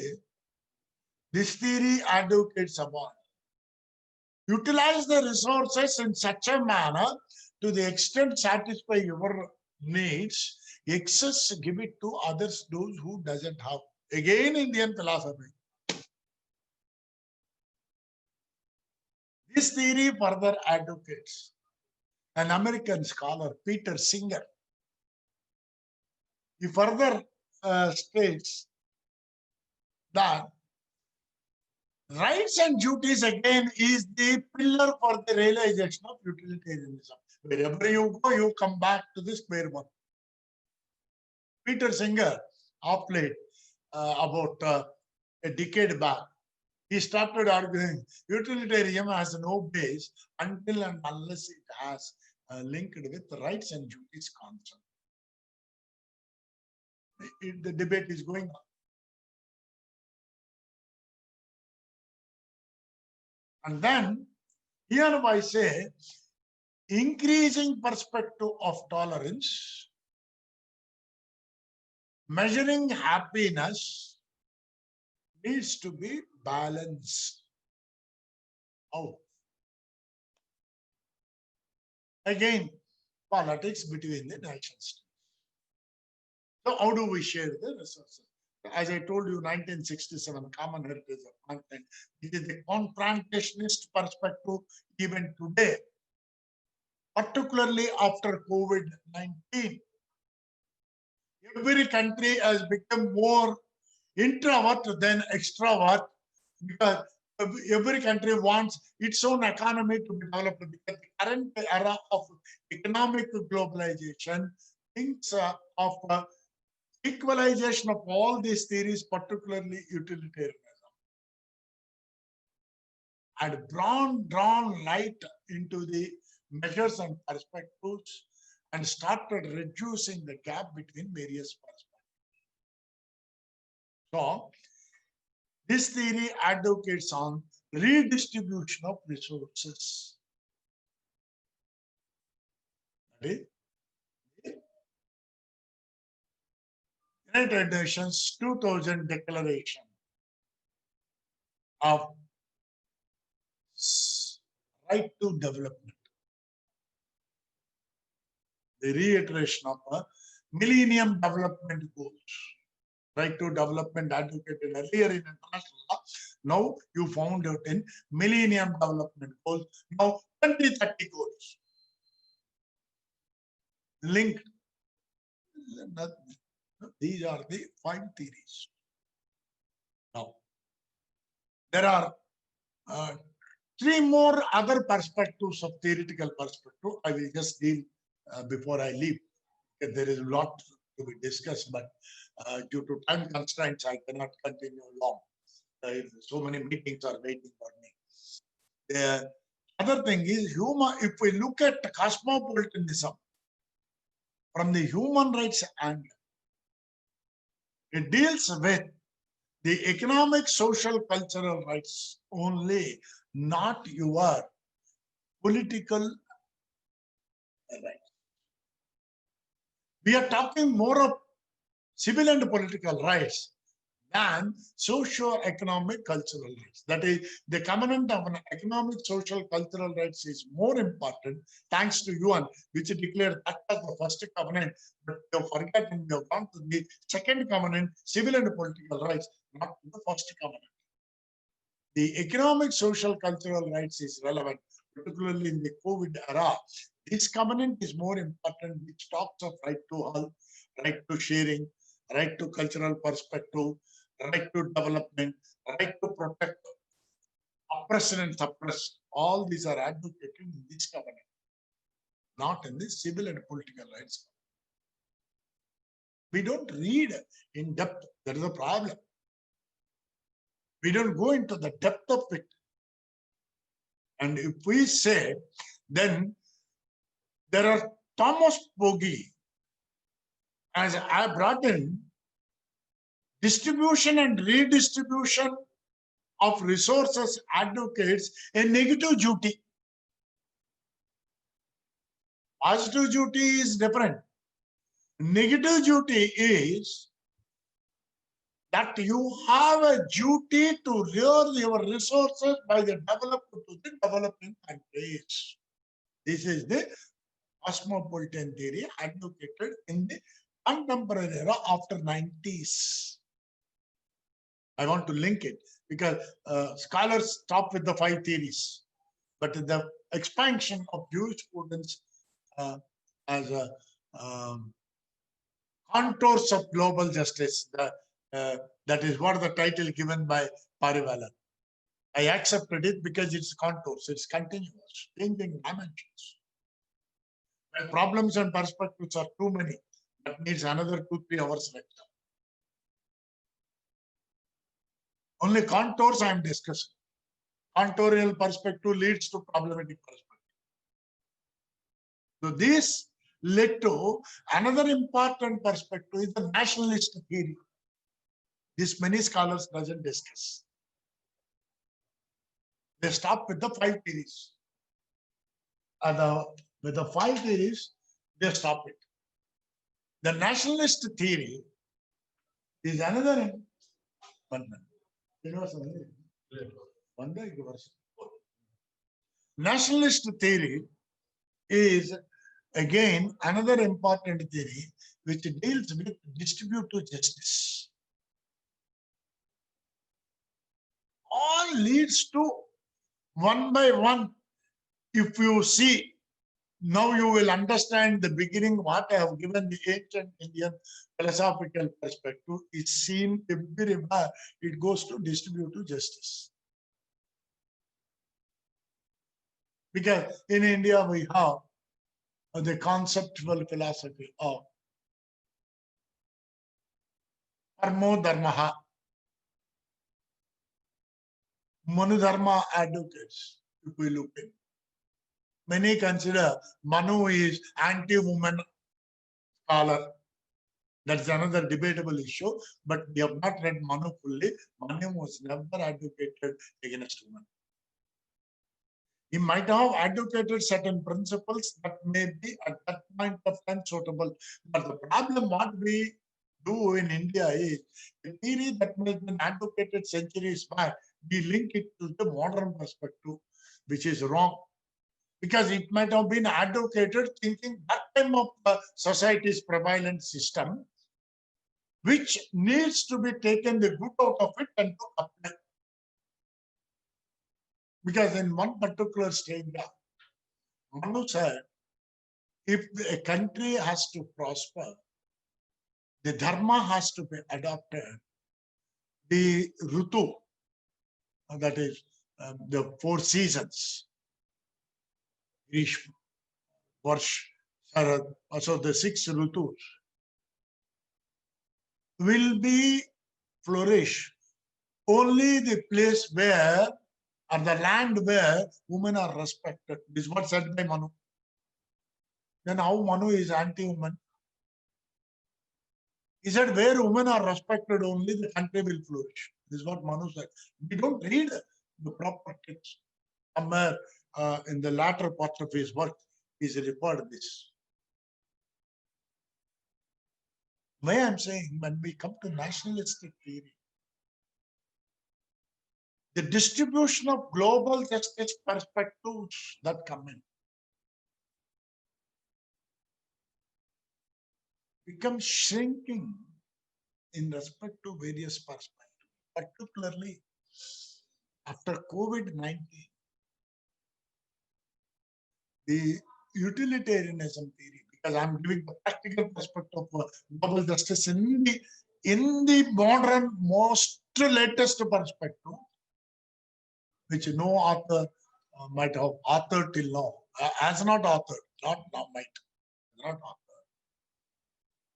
this theory advocates about utilize the resources in such a manner to the extent satisfy your needs, excess give it to others, those who doesn't have. Again, Indian philosophy. This theory further advocates an American scholar, Peter Singer. He further states that rights and duties again is the pillar for the realization of utilitarianism. Wherever you go, you come back to this square one. Peter Singer, of late, about a decade back, he started arguing utilitarianism has no base until and unless it has linked with rights and duties concept. The debate is going on. And then here I say, increasing perspective of tolerance, measuring happiness needs to be balanced out. Again, politics between the nations. So how do we share the resources? As I told you, 1967, Common Heritage of Content. It is the confrontationist perspective even today, particularly after COVID-19. Every country has become more introvert than extrovert because every country wants its own economy to be developed. Because the current era of economic globalization thinks of equalization of all these theories, particularly utilitarianism, and drawn light into the measures and perspectives and started reducing the gap between various perspectives. So, this theory advocates on redistribution of resources. That is, United Nations 2000 Declaration of Right to Development. The reiteration of a Millennium Development Goals. Right to development advocated earlier in international law. Now you found it in Millennium Development Goals. Now 2030 goals. Linked. These are the 5 theories. Now, there are 3 more other perspectives of theoretical perspective. I will just deal before I leave. There is a lot to be discussed, but due to time constraints, I cannot continue long. So many meetings are waiting for me. The other thing is human. If we look at cosmopolitanism from the human rights angle, it deals with the economic, social, cultural rights only, not your political rights. We are talking more of civil and political rights than socio-economic cultural rights. That is, the covenant of an economic, social, cultural rights is more important thanks to UN, which declared that as the first covenant. But you have forgotten, you have gone to the second covenant, civil and political rights, not the first covenant. The economic, social, cultural rights is relevant, particularly in the COVID era. This covenant is more important, which talks of right to health, right to sharing, right to cultural perspective, right to development, right to protect oppression and suppress. All these are advocated in this covenant, not in the civil and political rights. We don't read in depth. That is a problem. We don't go into the depth of it. And if we say, then there are Thomas Bogie, as I brought in, distribution and redistribution of resources advocates a negative duty. Positive duty is different. Negative duty is that you have a duty to rear your resources by the developed to the developing countries. This is the cosmopolitan theory advocated in the contemporary era after 90s. I want to link it because scholars stop with the 5 theories, but the expansion of jurisprudence as a contours of global justice, that is what the title given by Parivalan. I accepted it because it's contours, it's continuous, changing dimensions. When problems and perspectives are too many, that needs another 2-3 hours lecture. Only contours I am discussing. Contoural perspective leads to problematic perspective. So this led to another important perspective is the nationalist theory. This many scholars doesn't discuss. They stop with the 5 theories. With the 5 theories, they stop it. The nationalist theory is another one. Nationalist theory is again another important theory which deals with distributive justice. All leads to one by one. If you see, now you will understand the beginning what I have given the ancient Indian philosophical perspective is seen everywhere. It goes to distributive justice. Because in India we have the conceptual philosophy of Parmo Dharmaha. Manudharma advocates, if we look at. Many consider Manu is anti-woman scholar. That's another debatable issue, but we have not read Manu fully. Manu was never advocated against women. He might have advocated certain principles that may be at that point of time suitable. But the problem what we do in India is a theory that has been advocated centuries back. We link it to the modern perspective, which is wrong. Because it might have been advocated thinking that time of society's prevalent system, which needs to be taken the good out of it and to apply. Because in one particular stage, Manu said, if a country has to prosper, the dharma has to be adopted. The Rutu, that is the 4 seasons, Grishma, Varsh, Sharad, also the 6 Rutus, will be flourish only the place where, or the land where women are respected. This is what said by Manu. Then how Manu is anti-woman? He said, where women are respected only, the country will flourish. This is what Manu said. We don't read the proper text. Somewhere in the latter part of his work, he's referred this. Why I'm saying, when we come to nationalistic theory, the distribution of global justice perspectives that come in become shrinking in respect to various perspectives, particularly after COVID-19. The utilitarianism theory, because I'm giving the practical perspective of global justice in the modern, most latest perspective, which no author might have authored till now, as not authored, not now might, not authored.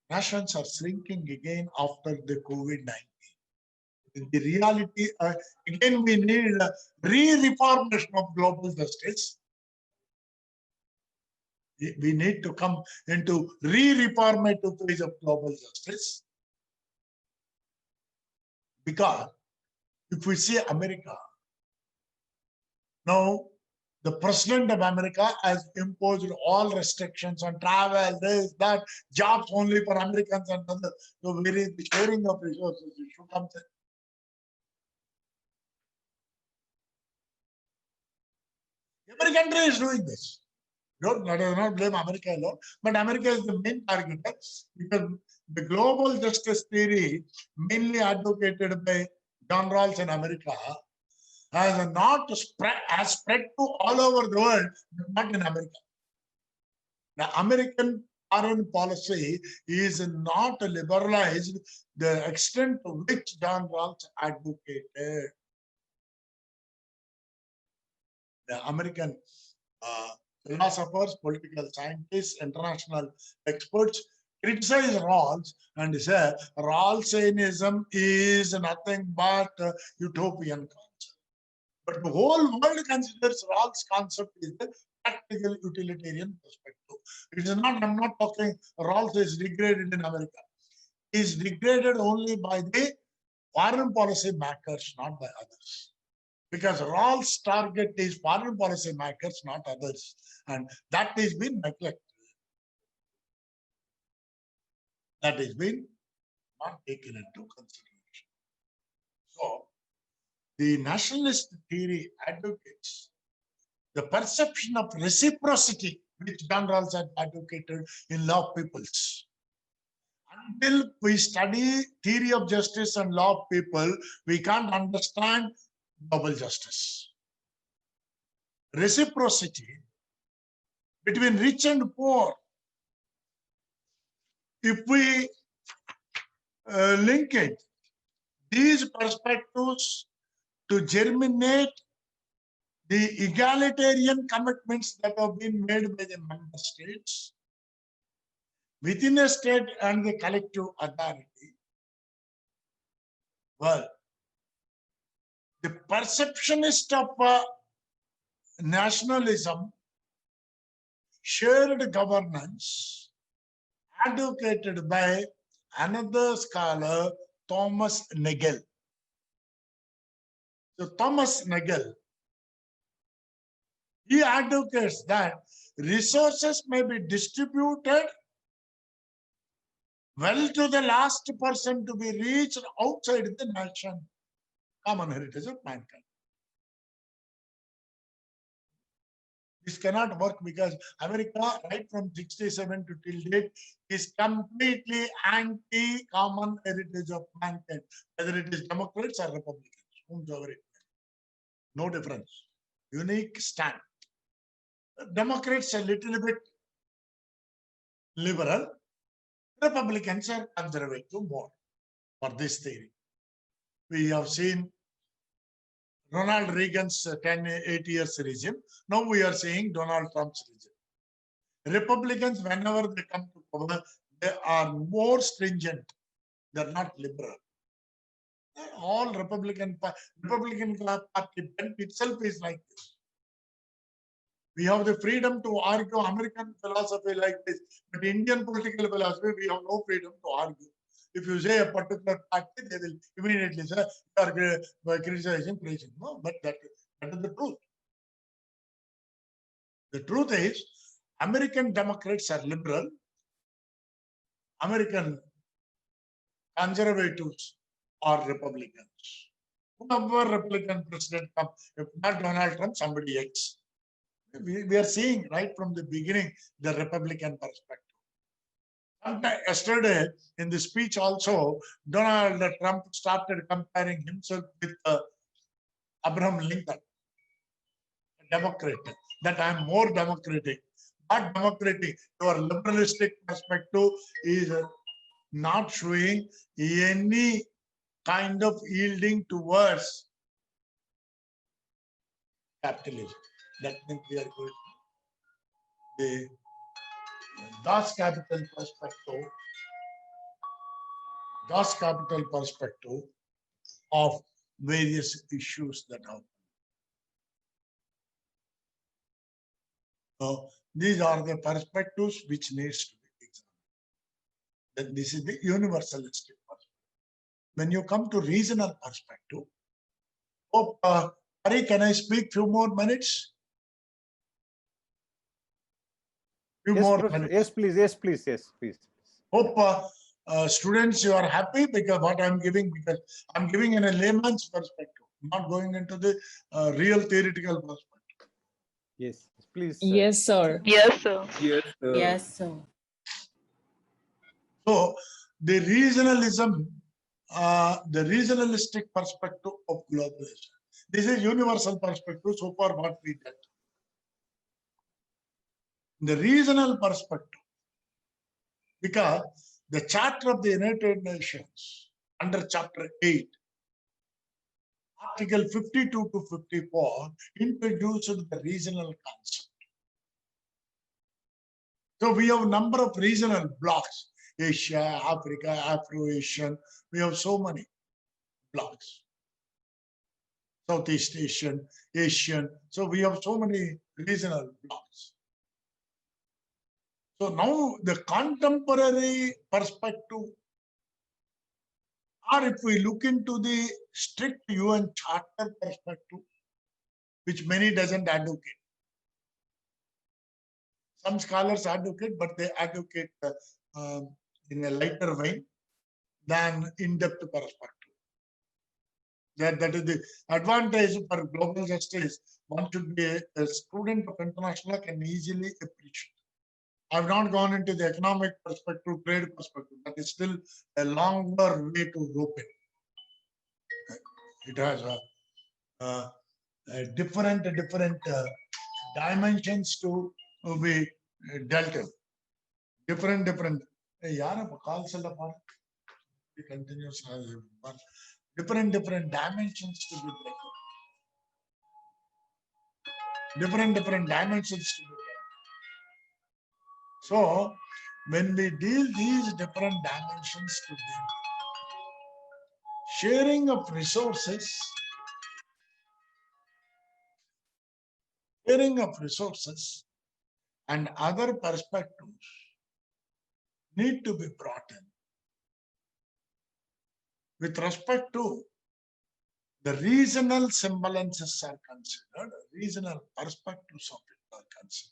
Nations are shrinking again after the COVID-19. The reality, again, we need a re-reformation of global justice. We need to come into re-reformative phase of global justice. Because if we see America, now the president of America has imposed all restrictions on travel, this, that, jobs only for Americans and others. So where is the sharing of resources issue comes in. Every country is doing this. Let us not blame America alone, but America is the main target because the global justice theory, mainly advocated by John Rawls in America, has spread to all over the world, but not in America. The American foreign policy is not liberalized the extent to which John Rawls advocated. The American philosophers, political scientists, international experts criticize Rawls and say Rawlsianism is nothing but utopian concept. But the whole world considers Rawls' concept is the practical utilitarian perspective. It is not, I'm not talking Rawls is degraded in America. He is degraded only by the foreign policy makers, not by others. Because Rawls' target is foreign policy makers, not others. And that is been neglected. That is been not taken into consideration. So, the nationalist theory advocates the perception of reciprocity, which John Rawls had advocated in Law of Peoples. Until we study theory of justice and law of people, we can't understand global justice. Reciprocity between rich and poor. If we link it, these perspectives to germinate the egalitarian commitments that have been made by the member states within a state and the collective authority. Well, the perceptionist of nationalism, shared governance, advocated by another scholar, Thomas Nagel. So Thomas Nagel, he advocates that resources may be distributed well to the last person to be reached outside the nation, common heritage of mankind. This cannot work because America, right from 67 to till date, is completely anti-common heritage of mankind, whether it is Democrats or Republicans, whomsoever it may. No difference. Unique stand. Democrats a little bit liberal, Republicans are conservative more for this theory. We have seen Ronald Reagan's 8 years regime. Now we are seeing Donald Trump's regime. Republicans, whenever they come to power, they are more stringent. They're not liberal. All Republican Party bent itself is like this. We have the freedom to argue American philosophy like this, but Indian political philosophy, we have no freedom to argue. If you say a particular party, they will immediately say, you are criticizing, praising. No, but that is the truth. The truth is, American Democrats are liberal. American conservatives are Republicans. Whoever Republican president comes, if not Donald Trump, somebody else. We are seeing right from the beginning the Republican perspective. Yesterday, in the speech also, Donald Trump started comparing himself with Abraham Lincoln, a Democrat, that I am more democratic. Not democratic, your liberalistic perspective is not showing any kind of yielding towards capitalism. That means we are going the Das Capital perspective of various issues that are. So these are the perspectives which needs to be examined. Then this is the universalistic perspective. When you come to regional perspective, Hari, can I speak few more minutes? Yes, please. Yes, please. Yes, please. Hope students, you are happy because what I'm giving, because I'm giving in a layman's perspective, not going into the real theoretical perspective. Yes, please. Sir. Yes, sir. Yes, sir. Yes, sir. Yes, sir. So the regionalism, the regionalistic perspective of globalization. This is universal perspective so far what we did. The regional perspective, because the Charter of the United Nations under Chapter 8, Article 52 to 54 introduced the regional concept. So we have a number of regional blocks, Asia, Africa, Afro-Asian, we have so many blocks. Southeast Asian, Asian, so we have so many regional blocks. So now the contemporary perspective, or if we look into the strict UN Charter perspective, which many doesn't advocate. Some scholars advocate, but they advocate in a lighter vein than in-depth perspective. That is the advantage for global justice. One should be a student of international law can easily appreciate. I've not gone into the economic perspective, trade perspective. That is still a longer way to rope it. It has a different dimensions to be dealt with. Different. Yaar, calls upon. It continues. Different dimensions to be dealt with. Different dimensions to be dealt with. So when we deal these different dimensions to them, sharing of resources and other perspectives need to be brought in. With respect to the regional semblances are considered, regional perspectives of it are considered.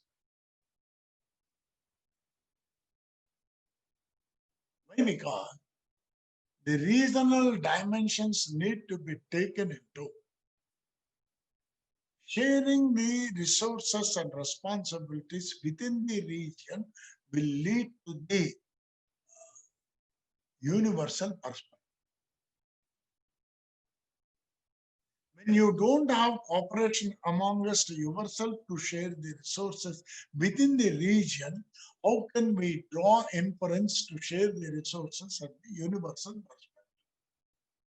Why? Because the regional dimensions need to be taken into. Sharing the resources and responsibilities within the region will lead to the universal perspective. When you don't have cooperation amongst yourself to share the resources within the region, how can we draw inference to share the resources at the universal perspective?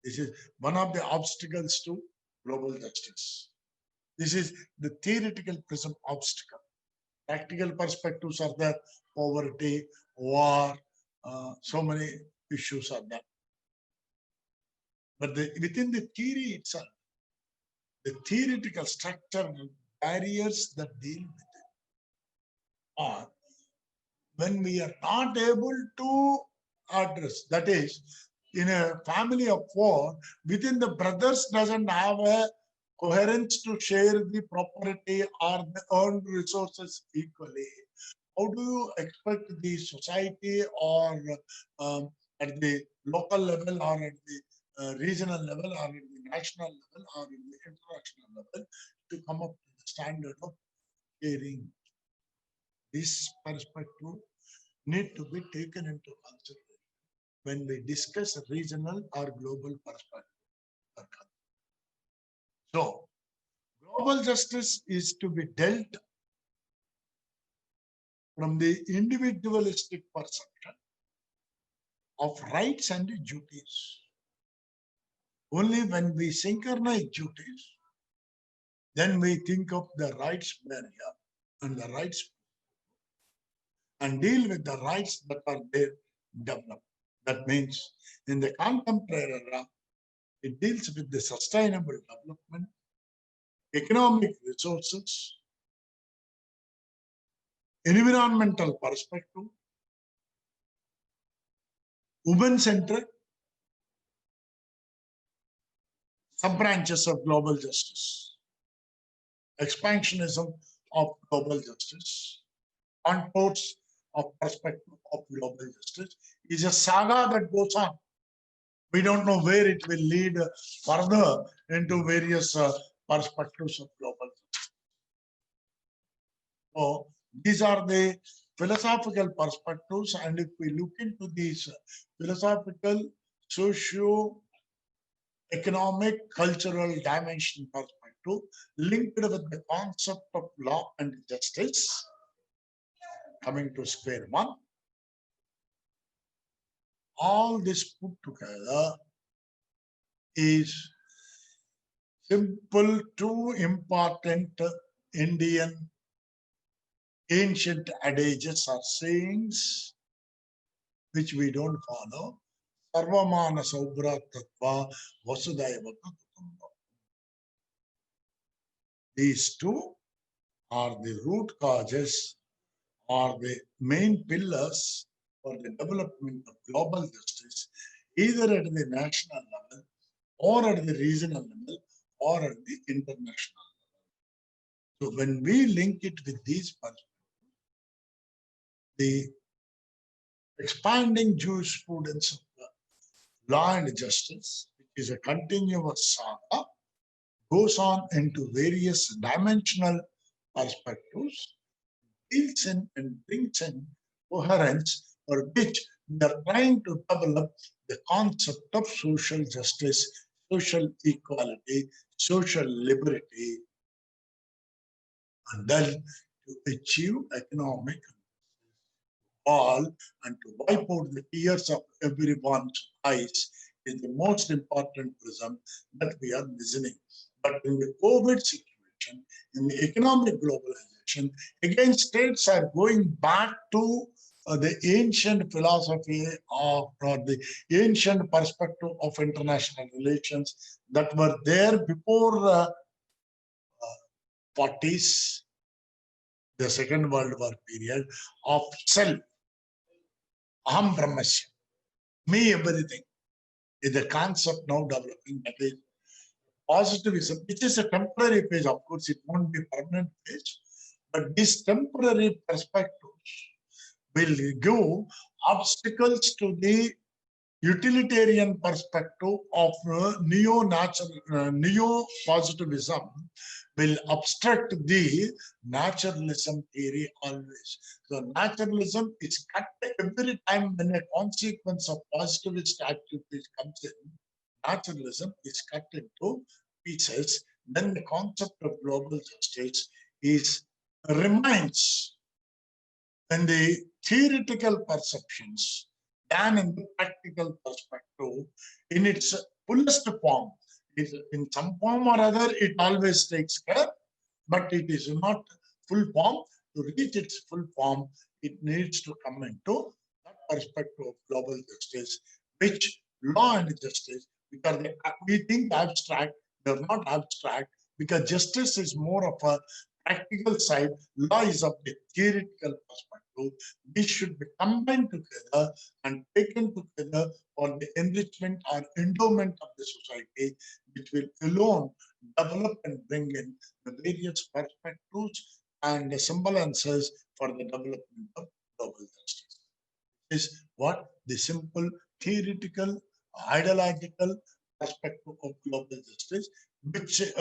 This is one of the obstacles to global justice. This is the theoretical prism obstacle. Practical perspectives are there, poverty, war, so many issues are there. But within the theory itself, the theoretical structure barriers that deal with it are when we are not able to address, that is, in a family of four, within the brothers doesn't have a coherence to share the property or the earned resources equally. How do you expect the society or at the local level or at the regional level or at the national level or in the international level to come up with the standard of sharing? This perspective need to be taken into consideration when we discuss regional or global perspective. So, global justice is to be dealt from the individualistic perception of rights and duties. Only when we synchronize duties, then we think of the rights barrier and the rights and deal with the rights that are there developed. That means in the contemporary era, it deals with the sustainable development, economic resources, environmental perspective, women-centric, sub-branches of global justice, expansionism of global justice, contours of perspective of global justice is a saga that goes on. We don't know where it will lead further into various perspectives of global justice. So these are the philosophical perspectives, and if we look into these philosophical, socio-economic, cultural dimension perspective linked with the concept of law and justice, coming to square one, all this put together is simple, two important Indian ancient adages or sayings which we don't follow. Sarvamana Saubhratatva Vasudhaiva Kutumbam. These two are the root causes or the main pillars for the development of global justice, either at the national level or at the regional level or at the international level. So when we link it with these perspectives, the expanding jurisprudence of law and justice, which is a continuous saga, goes on into various dimensional perspectives, deals in and brings in coherence for which we are trying to develop the concept of social justice, social equality, social liberty, and then to achieve economic all and to wipe out the tears of everyone's eyes is the most important prism that we are listening. But in the COVID situation, in the economic globalization, again, states are going back to the ancient philosophy of, or the ancient perspective of international relations that were there before 40s, the Second World War period, of self. Aham Brahmasya, me everything, is the concept now developing, that is positivism, which is a temporary phase. Of course, it won't be a permanent phase, but these temporary perspectives will give obstacles to the utilitarian perspective of neo-positivism, will obstruct the naturalism theory always. So naturalism is cut every time when a consequence of positivist activities comes in. Naturalism is cut into pieces. Then the concept of global justice remains in the theoretical perceptions than in the practical perspective in its fullest form. In some form or other, it always takes care, but it is not full form. To reach its full form, it needs to come into that perspective of global justice, which law and justice, because we think abstract, they're not abstract, because justice is more of a practical side, law is of the theoretical perspective. These should be combined together and taken together for the enrichment or endowment of the society, which will alone develop and bring in the various perspectives and the semblances for the development of global justice. This is what the simple theoretical, ideological perspective of global justice, which is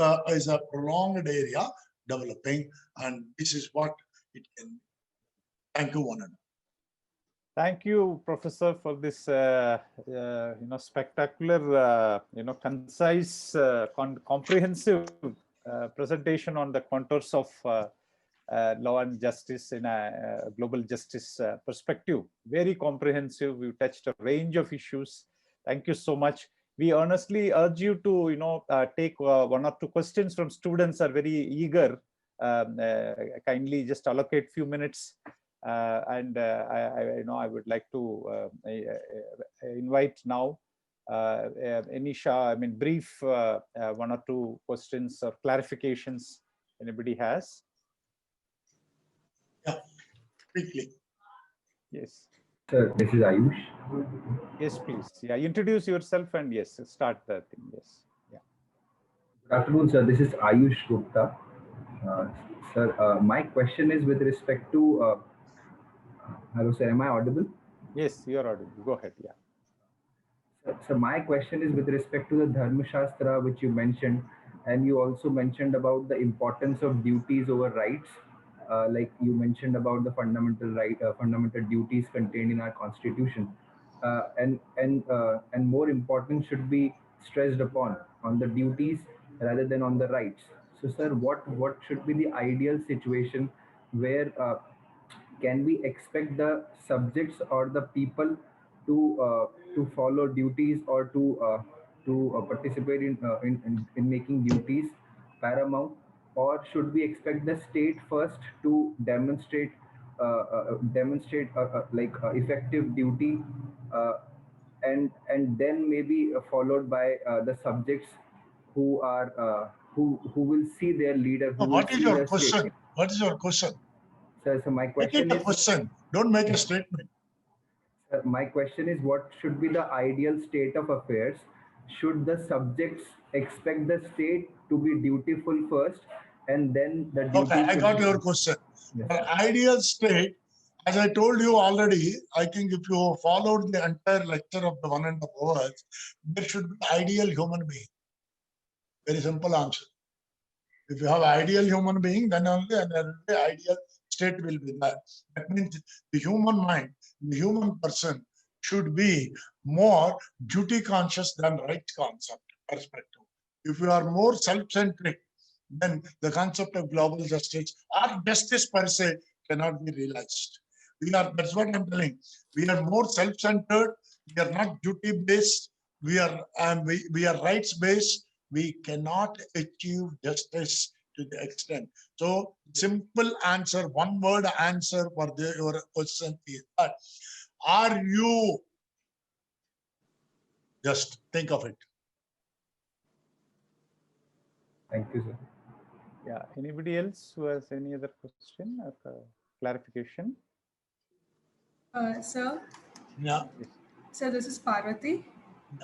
a prolonged area developing, and this is what it can be. Thank you, one and all. Thank you, Professor, for this spectacular, concise, comprehensive presentation on the contours of law and justice in a global justice perspective. Very comprehensive. You touched a range of issues. Thank you so much. We earnestly urge you to, take one or two questions from students. Are very eager. Kindly just allocate few minutes. I would like to invite now Anisha. Brief one or two questions or clarifications anybody has. Yeah, quickly. Yes. Sir, this is Ayush. Yes, please. Yeah, introduce yourself and yes, start the thing. Yes. Yeah. Good afternoon, sir. This is Ayush Gupta. Sir, my question is with respect to. Hello, sir. Am I audible? Yes, you are audible. Go ahead. Yeah. So my question is with respect to the Dharma Shastra, which you mentioned, and you also mentioned about the importance of duties over rights. Like you mentioned about the fundamental duties contained in our constitution, and more important should be stressed upon on the duties rather than on the rights. So, sir, what should be the ideal situation where can we expect the subjects or the people to follow duties or to participate in making duties paramount, or should we expect the state first to demonstrate effective duty, uh, and then maybe followed by the subjects who are who will see their leader, who will What is see your their state. question? What is your question? So my Make it question a is, question. Don't make a statement. my question is, what should be the ideal state of affairs? Should the subjects expect the state to be dutiful first, and then the duty Okay, I should got be? your question. Yes. The ideal state, as I told you already, I think if you followed the entire lecture of the 1.5 hours, there should be ideal human being. Very simple answer. If you have ideal human being, then only the ideal state will be there. That means the human mind, the human person should be more duty conscious than right concept perspective. If you are more self-centric, then the concept of global justice or justice per se cannot be realized. That's what I'm telling. We are more self-centered. We are not duty-based. We are rights-based. We cannot achieve justice to the extent. So simple answer, one word answer for your question is that, are you, just think of it. Thank you, sir. Yeah. Anybody else who has any other question or clarification? Sir, Yeah. sir, this is Parvati.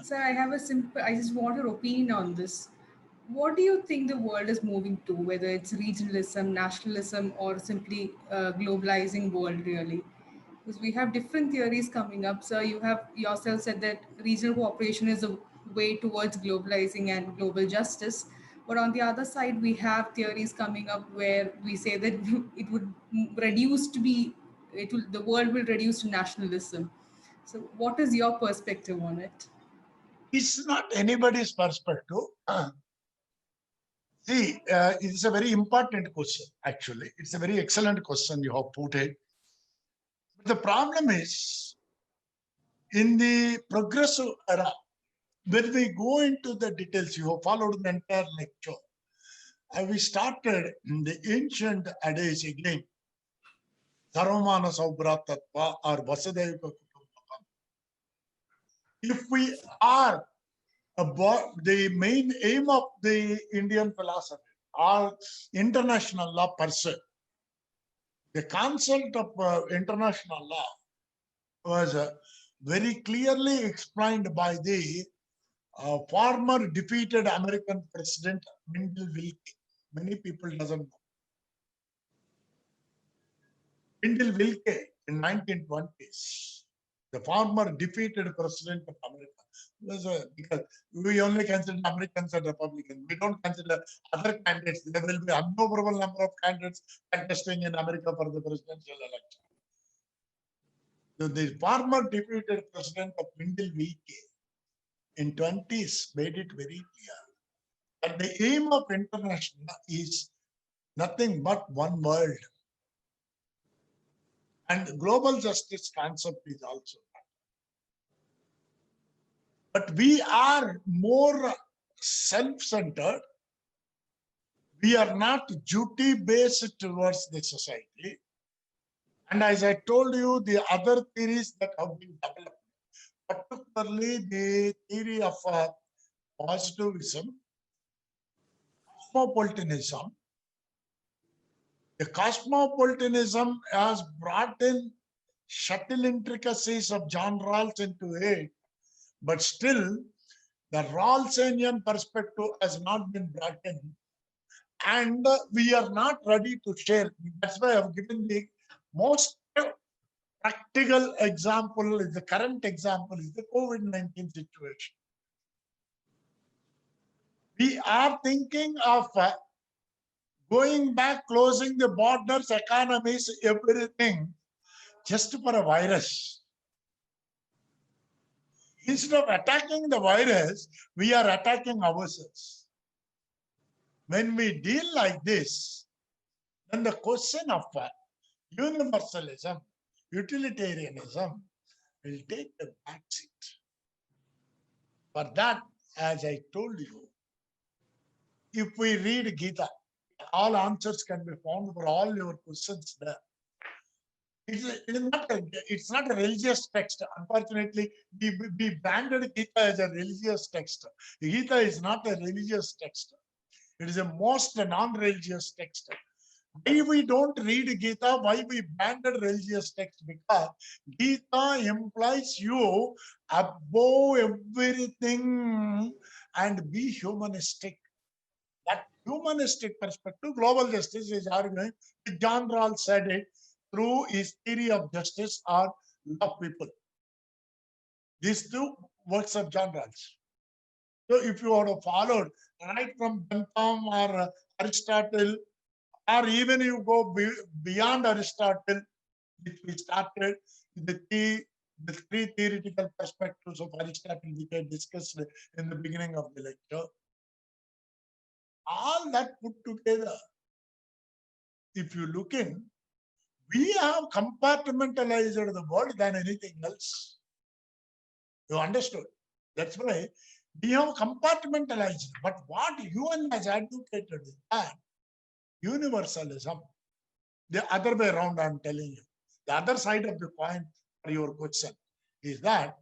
Sir, I just want your opinion on this. What do you think the world is moving to, whether it's regionalism, nationalism, or simply globalizing world really? Because we have different theories coming up. Sir, you have yourself said that regional cooperation is a way towards globalizing and global justice. But on the other side, we have theories coming up where we say that it would reduce to be, the world will reduce to nationalism. So, what is your perspective on it? It's not anybody's perspective. See, it's a very important question, actually. It's a very excellent question you have put it. The problem is, in the progressive era, when we go into the details, you have followed the entire lecture. We started in the ancient adage again, Sarvamana Saubhratatva or Vasudhaiva Kutumbakam. If we are the main aim of the Indian philosophy or international law per se, the concept of international law was very clearly explained by the former defeated American president Mendel Wilke. Many people doesn't know. Mendel Wilke in 1920s, the former defeated president of America, was because we only consider Americans and Republicans. We don't consider other candidates. There will be innumerable number of candidates contesting in America for the presidential election. So the former defeated president of Mendel Wilke in 20s made it very clear that the aim of international is nothing but one world. And global justice concept is also that. But we are more self-centered. We are not duty-based towards the society. And as I told you, the other theories that have been developed, particularly the theory of positivism, cosmopolitanism. The cosmopolitanism has brought in subtle intricacies of John Rawls into it, but still the Rawlsian perspective has not been brought in. And we are not ready to share. That's why I've given the most practical example, the current example is the COVID-19 situation. We are thinking of going back, closing the borders, economies, everything, just for a virus. Instead of attacking the virus, we are attacking ourselves. When we deal like this, then the question of universalism, utilitarianism will take the back seat. For that, as I told you, if we read Gita, all answers can be found for all your questions there. It's not a religious text. Unfortunately, we branded Gita as a religious text. Gita is not a religious text. It is a most non-religious text. Why we don't read Gita? Why we branded religious text? Because Gita implies you above everything and be humanistic. That humanistic perspective, global justice is arguing. John Rawls said it through his theory of justice or law of people. These two works of John Rawls. So if you have followed right from Bentham or Aristotle, or even you go beyond Aristotle, which we started the three theoretical perspectives of Aristotle, which I discussed in the beginning of the lecture. All that put together, if you look in, we have compartmentalized the world than anything else. You understood? That's why we have compartmentalized. But what UN has advocated is that universalism, the other way around, I'm telling you. The other side of the coin for your question is that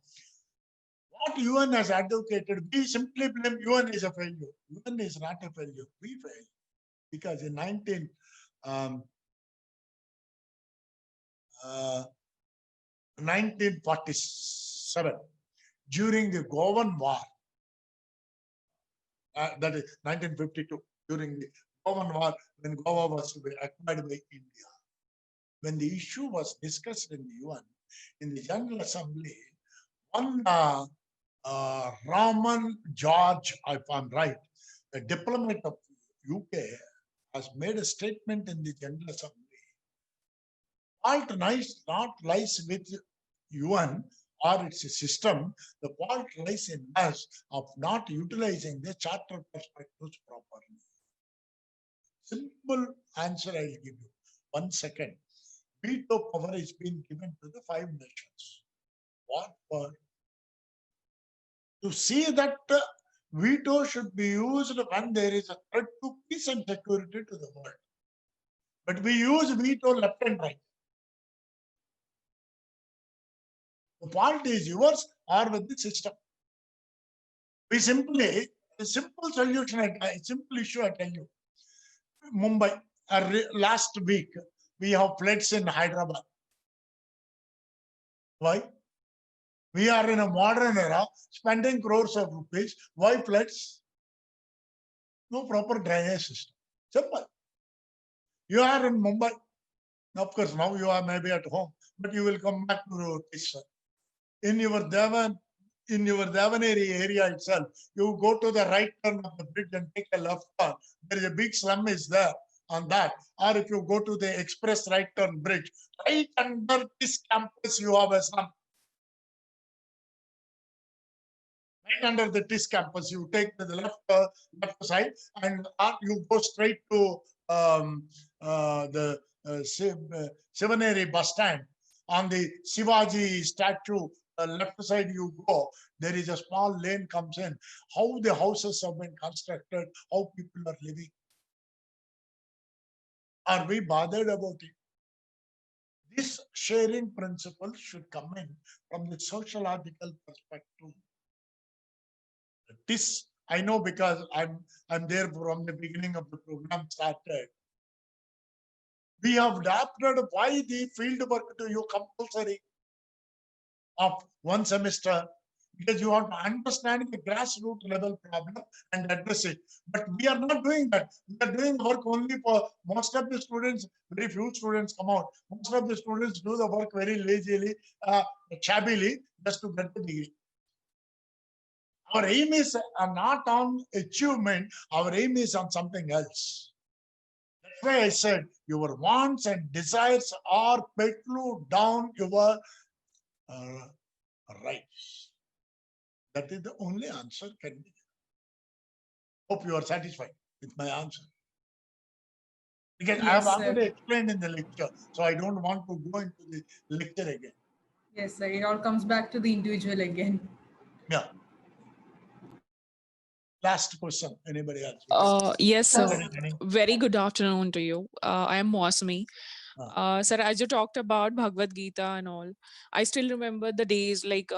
what UN has advocated, we simply blame UN is a failure. UN is not a failure. We failed. Because in 1947, during the Govan War, that is 1952, during the Govan War, when Goa was to be acquired by India, when the issue was discussed in the UN, In the General Assembly, one Raman George, if I'm right, a diplomat of UK, has made a statement in the General Assembly. Fault not lies with UN or its system. The fault lies in us of not utilizing the charter perspectives properly. Simple answer I'll give you. 1 second. Veto power is being given to the 5 nations. What for? To see that veto should be used when there is a threat to peace and security to the world. But we use veto left and right. The fault is yours or with the system. We simply, a simple solution, a simple issue I tell you. Mumbai, last week, we have floods in Hyderabad. Why? We are in a modern era, spending crores of rupees. Why floods? No proper drainage system. Simple. You are in Mumbai. Of course, now you are maybe at home, but you will come back to this. In your Davaneri area itself, you go to the right turn of the bridge and take a left turn. There is a big slum is there on that. Or if you go to the express right turn bridge, right under this campus, you have a slum. Right under the TIS campus, you take to the left side and you go straight to the Sivaneri bus stand. On the Shivaji statue, left side you go, there is a small lane comes in. How the houses have been constructed, how people are living. Are we bothered about it? This sharing principle should come in from the sociological perspective. This I know because I'm there from the beginning of the program started. We have adapted why the field work to you compulsory of 1 semester, because you want to understand the grassroots level problem and address it. But we are not doing that. We are doing work only for most of the students. Very few students come out. Most of the students do the work very lazily, shabbily, just to get the degree. Our aim is not on achievement. Our aim is on something else. That's why I said your wants and desires are petlu down your rights. That is the only answer can be. Hope you are satisfied with my answer. Because I have already explained in the lecture, so I don't want to go into the lecture again. Yes, sir. It all comes back to the individual again. Yeah. Last question. Anybody else? Yes, sir. Very good afternoon to you. I am Mosmi. Sir, as you talked about Bhagavad Gita and all, I still remember the days like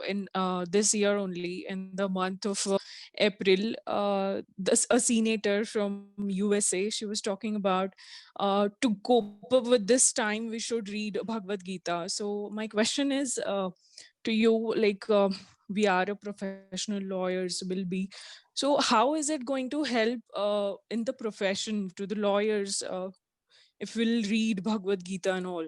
in this year only, in the month of April, a senator from USA, she was talking about to cope up with this time, we should read Bhagavad Gita. So my question is to you, like we are a professional lawyers, will be. So how is it going to help in the profession to the lawyers if we'll read Bhagavad Gita and all?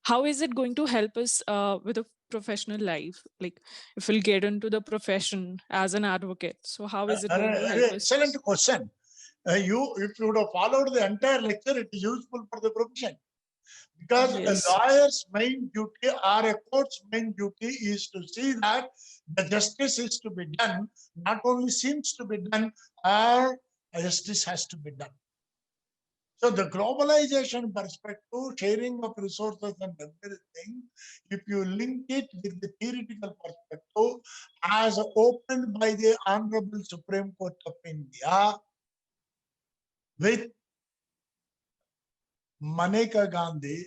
How is it going to help us with a professional life? Like if we'll get into the profession as an advocate, so how is it going to help us? Excellent question. If you would have followed the entire lecture, it is useful for the profession. Because a lawyer's main duty or a court's main duty is to see that the justice is to be done, not only seems to be done, or justice has to be done. So the globalization perspective, sharing of resources and everything, if you link it with the theoretical perspective as opened by the Honorable Supreme Court of India with Maneka Gandhi,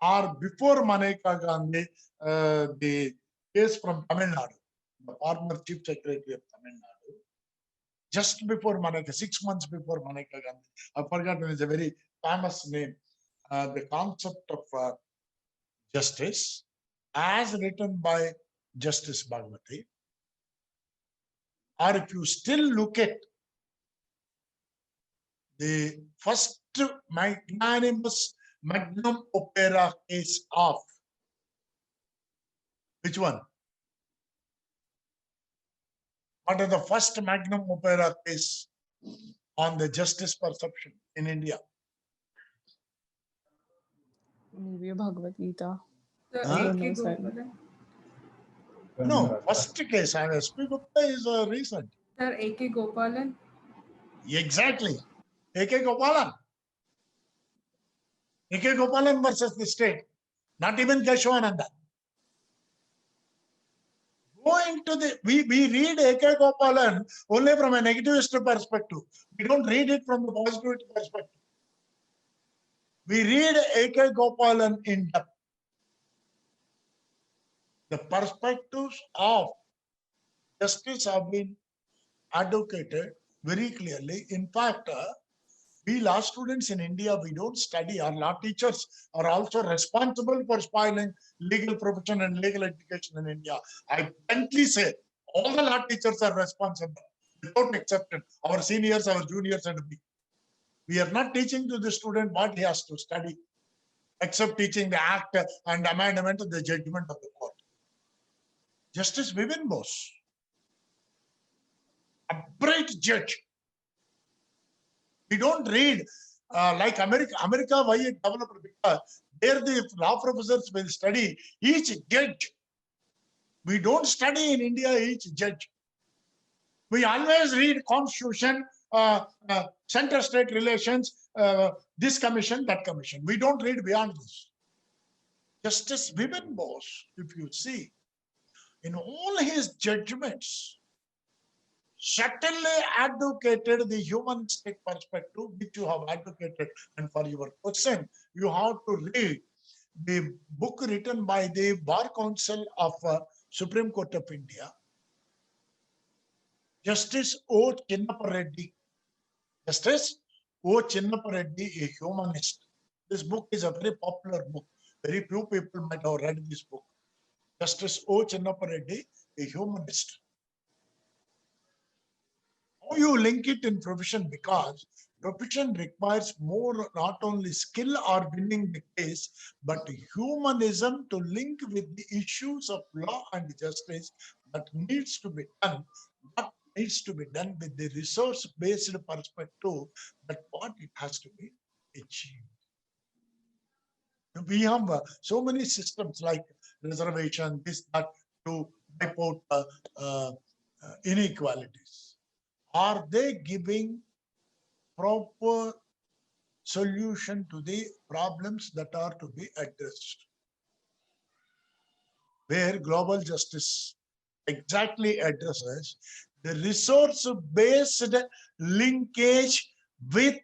or before Maneka Gandhi, the case from Tamil Nadu, the former Chief Secretary of Tamil Nadu, just before Maneka, 6 months before Maneka Gandhi. I've forgotten, it's a very famous name. The concept of justice, as written by Justice Bhagwati, or if you still look at the first magnanimous magnum opera case of which one? What are the first magnum opera case on the justice perception in India? Maybe Bhagavad Gita. Sir, Huh? don't A.K. know, sir. Gopalan. No, first case. S.P. Gupta is recent. Sir, A.K. Gopalan. Exactly. A.K. Gopalan. A.K. Gopalan versus the state. Not even Keshavananda. Going to the, we read A.K. Gopalan only from a negativist perspective. We don't read it from the positive perspective. We read A.K. Gopalan in depth. The perspectives of justice have been advocated very clearly. In fact, we law students in India, we don't study. Our law teachers are also responsible for spoiling legal profession and legal education in India. I bluntly say, all the law teachers are responsible, without exception. Our seniors, our juniors, and we. We are not teaching to the student what he has to study, except teaching the act and amendment of the judgment of the court. Justice Vivin Bose, a bright judge. We don't read like America. America, why it developed? Because there the law professors will study each judge. We don't study in India each judge. We always read constitution, center-state relations, this commission, that commission. We don't read beyond this. Justice Vivin Bose, if you see, in all his judgments, certainly advocated the humanistic perspective, which you have advocated. And for your question, you have to read the book written by the Bar Council of Supreme Court of India, Justice O. Chinnappa Reddy. Justice O. Chinnappa Reddy, a humanist. This book is a very popular book. Very few people might have read this book. Justice O. Chinnappa Reddy, a humanist. How you link it in profession? Because profession requires more, not only skill or winning the case, but humanism to link with the issues of law and justice that needs to be done. What needs to be done with the resource-based perspective, that what it has to be achieved. We have so many systems like reservation, this, that, to wipe out inequalities. Are they giving proper solution to the problems that are to be addressed? Where global justice exactly addresses the resource-based linkage with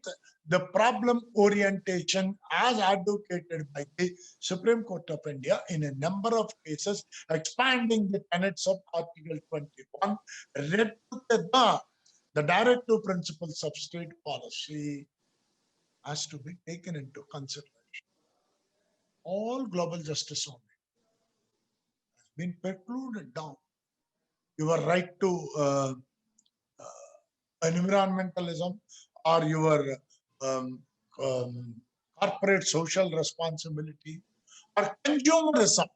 the problem orientation as advocated by the Supreme Court of India in a number of cases, expanding the tenets of Article 21, read together. The directive principles of state policy has to be taken into consideration. All global justice only has been precluded down. Your right to environmentalism or your corporate social responsibility or consumerism.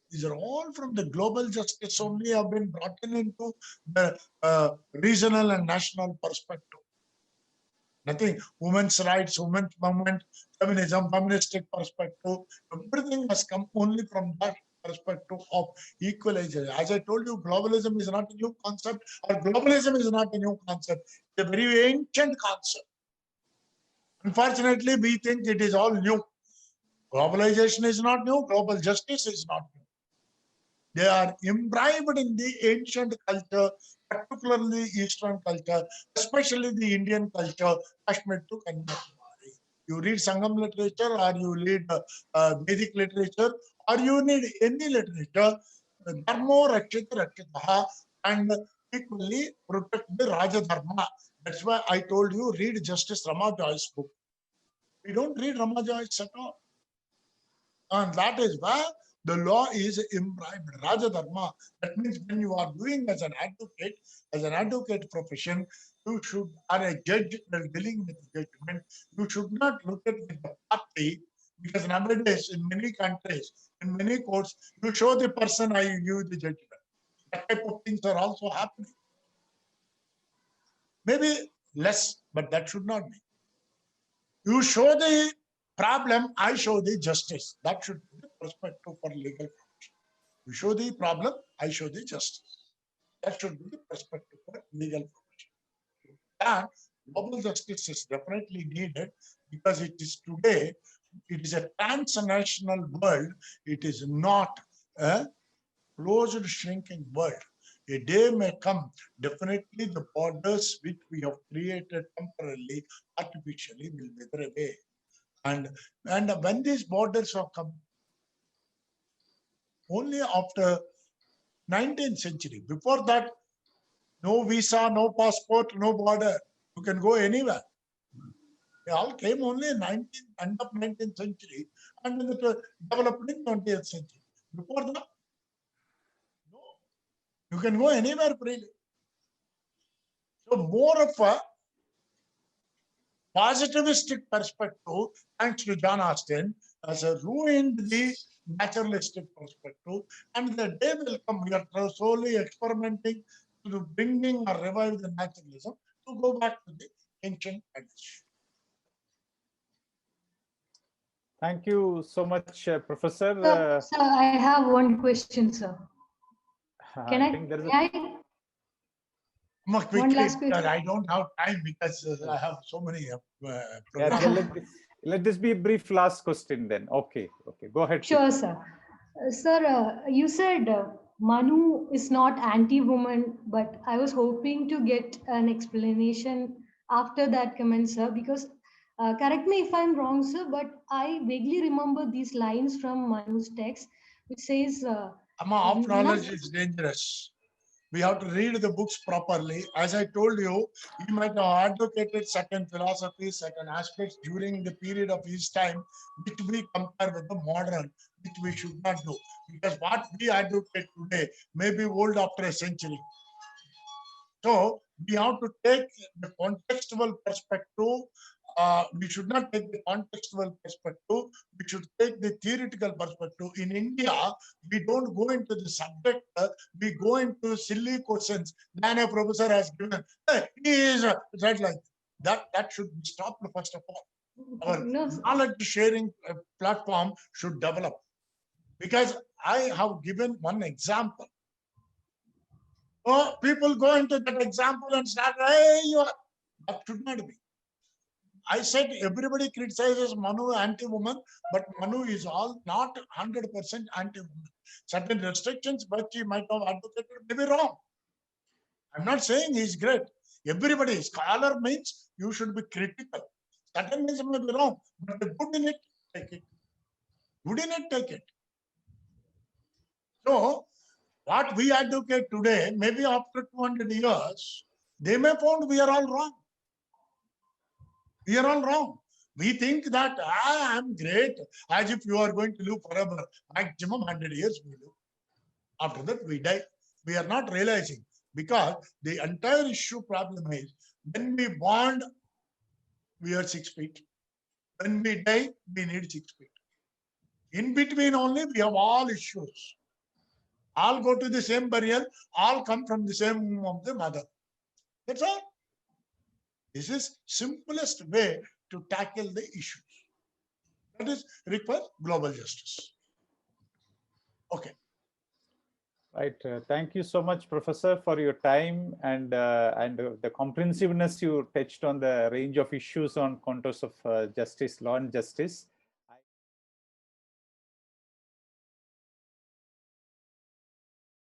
These are all from the global justice only, have been brought into the regional and national perspective. Nothing, women's rights, women's movement, feminism, feministic perspective, everything has come only from that perspective of equalization. As I told you, globalism is not a new concept, or globalism is not a new concept. It's a very ancient concept. Unfortunately, we think it is all new. Globalization is not new, global justice is not new. They are imbibed in the ancient culture, particularly Eastern culture, especially the Indian culture, Kashmir to Kanyakumari. You read Sangam literature, or you read Vedic literature, or you read any literature, Dharmo Rakshita Rakshitaha, and equally protect the Raja Dharma. That's why I told you, read Justice Rama Joy's book. We don't read Rama Joyce at all. And that is why the law is imbibed. Raja Dharma. That means when you are doing as an advocate profession, you should, are a judge dealing with judgment, you should not look at the party, because nowadays in many countries, in many courts, you show the person, I give the judgment. That type of things are also happening. Maybe less, but that should not be. You show the problem, I show the justice. That should be the perspective for legal profession. You show the problem, I show the justice. That should be the perspective for legal profession. And global justice is definitely needed because it is today, it is a transnational world. It is not a closed, shrinking world. A day may come, definitely the borders which we have created temporarily, artificially, will wither away. And when these borders have come, only after 19th century, before that, no visa, no passport, no border. You can go anywhere. They all came only in end of 19th century and in the developed in 20th century. Before that, no. You can go anywhere freely. So more of a positivistic perspective, thanks to John Austin, has ruined the naturalistic perspective. And the day will come, we are slowly experimenting to bringing or revive the naturalism to go back to the ancient adage. Thank you so much, Professor. Sir, I have one question, sir. Can I? think there is May a, I? Quickly, last question. I don't have time because I have so many yeah, programs. let this be a brief last question then. Okay, go ahead. Sure, sir. Sir, you said Manu is not anti-woman, but I was hoping to get an explanation after that comment, sir, because correct me if I'm wrong, sir, but I vaguely remember these lines from Manu's text, which says, Half knowledge is dangerous. We have to read the books properly. As I told you, he might have advocated certain philosophies, certain aspects during the period of his time, which we compare with the modern, which we should not do. Because what we advocate today may be old after a century. So we have to take the contextual perspective. We should not take the contextual perspective. We should take the theoretical perspective. In India, we don't go into the subject. We go into silly questions. Then a professor has given, hey, he is right like that. That should be stopped first of all. Our knowledge sharing platform should develop. Because I have given one example. Oh, people go into that example and start, hey, that should not be. I said everybody criticizes Manu anti-woman, but Manu is all not 100% anti-woman. Certain restrictions, but he might have advocated may be wrong. I'm not saying he's great. Everybody, scholar means you should be critical. Certain means may be wrong, but the good in it, take it. Good in it, take it. So, what we advocate today, maybe after 200 years, they may found we are all wrong. We are all wrong. We think that I am great, as if you are going to live forever. Maximum 100 years we live. After that, we die. We are not realizing because the entire issue problem is when we bond, we are 6 feet. When we die, we need 6 feet. In between only, we have all issues. All go to the same burial, all come from the same womb of the mother. That's all. This is simplest way to tackle the issues. That is require global justice. Okay. Right. Thank you so much, Professor, for your time and the comprehensiveness you touched on the range of issues on contours of justice, law and justice.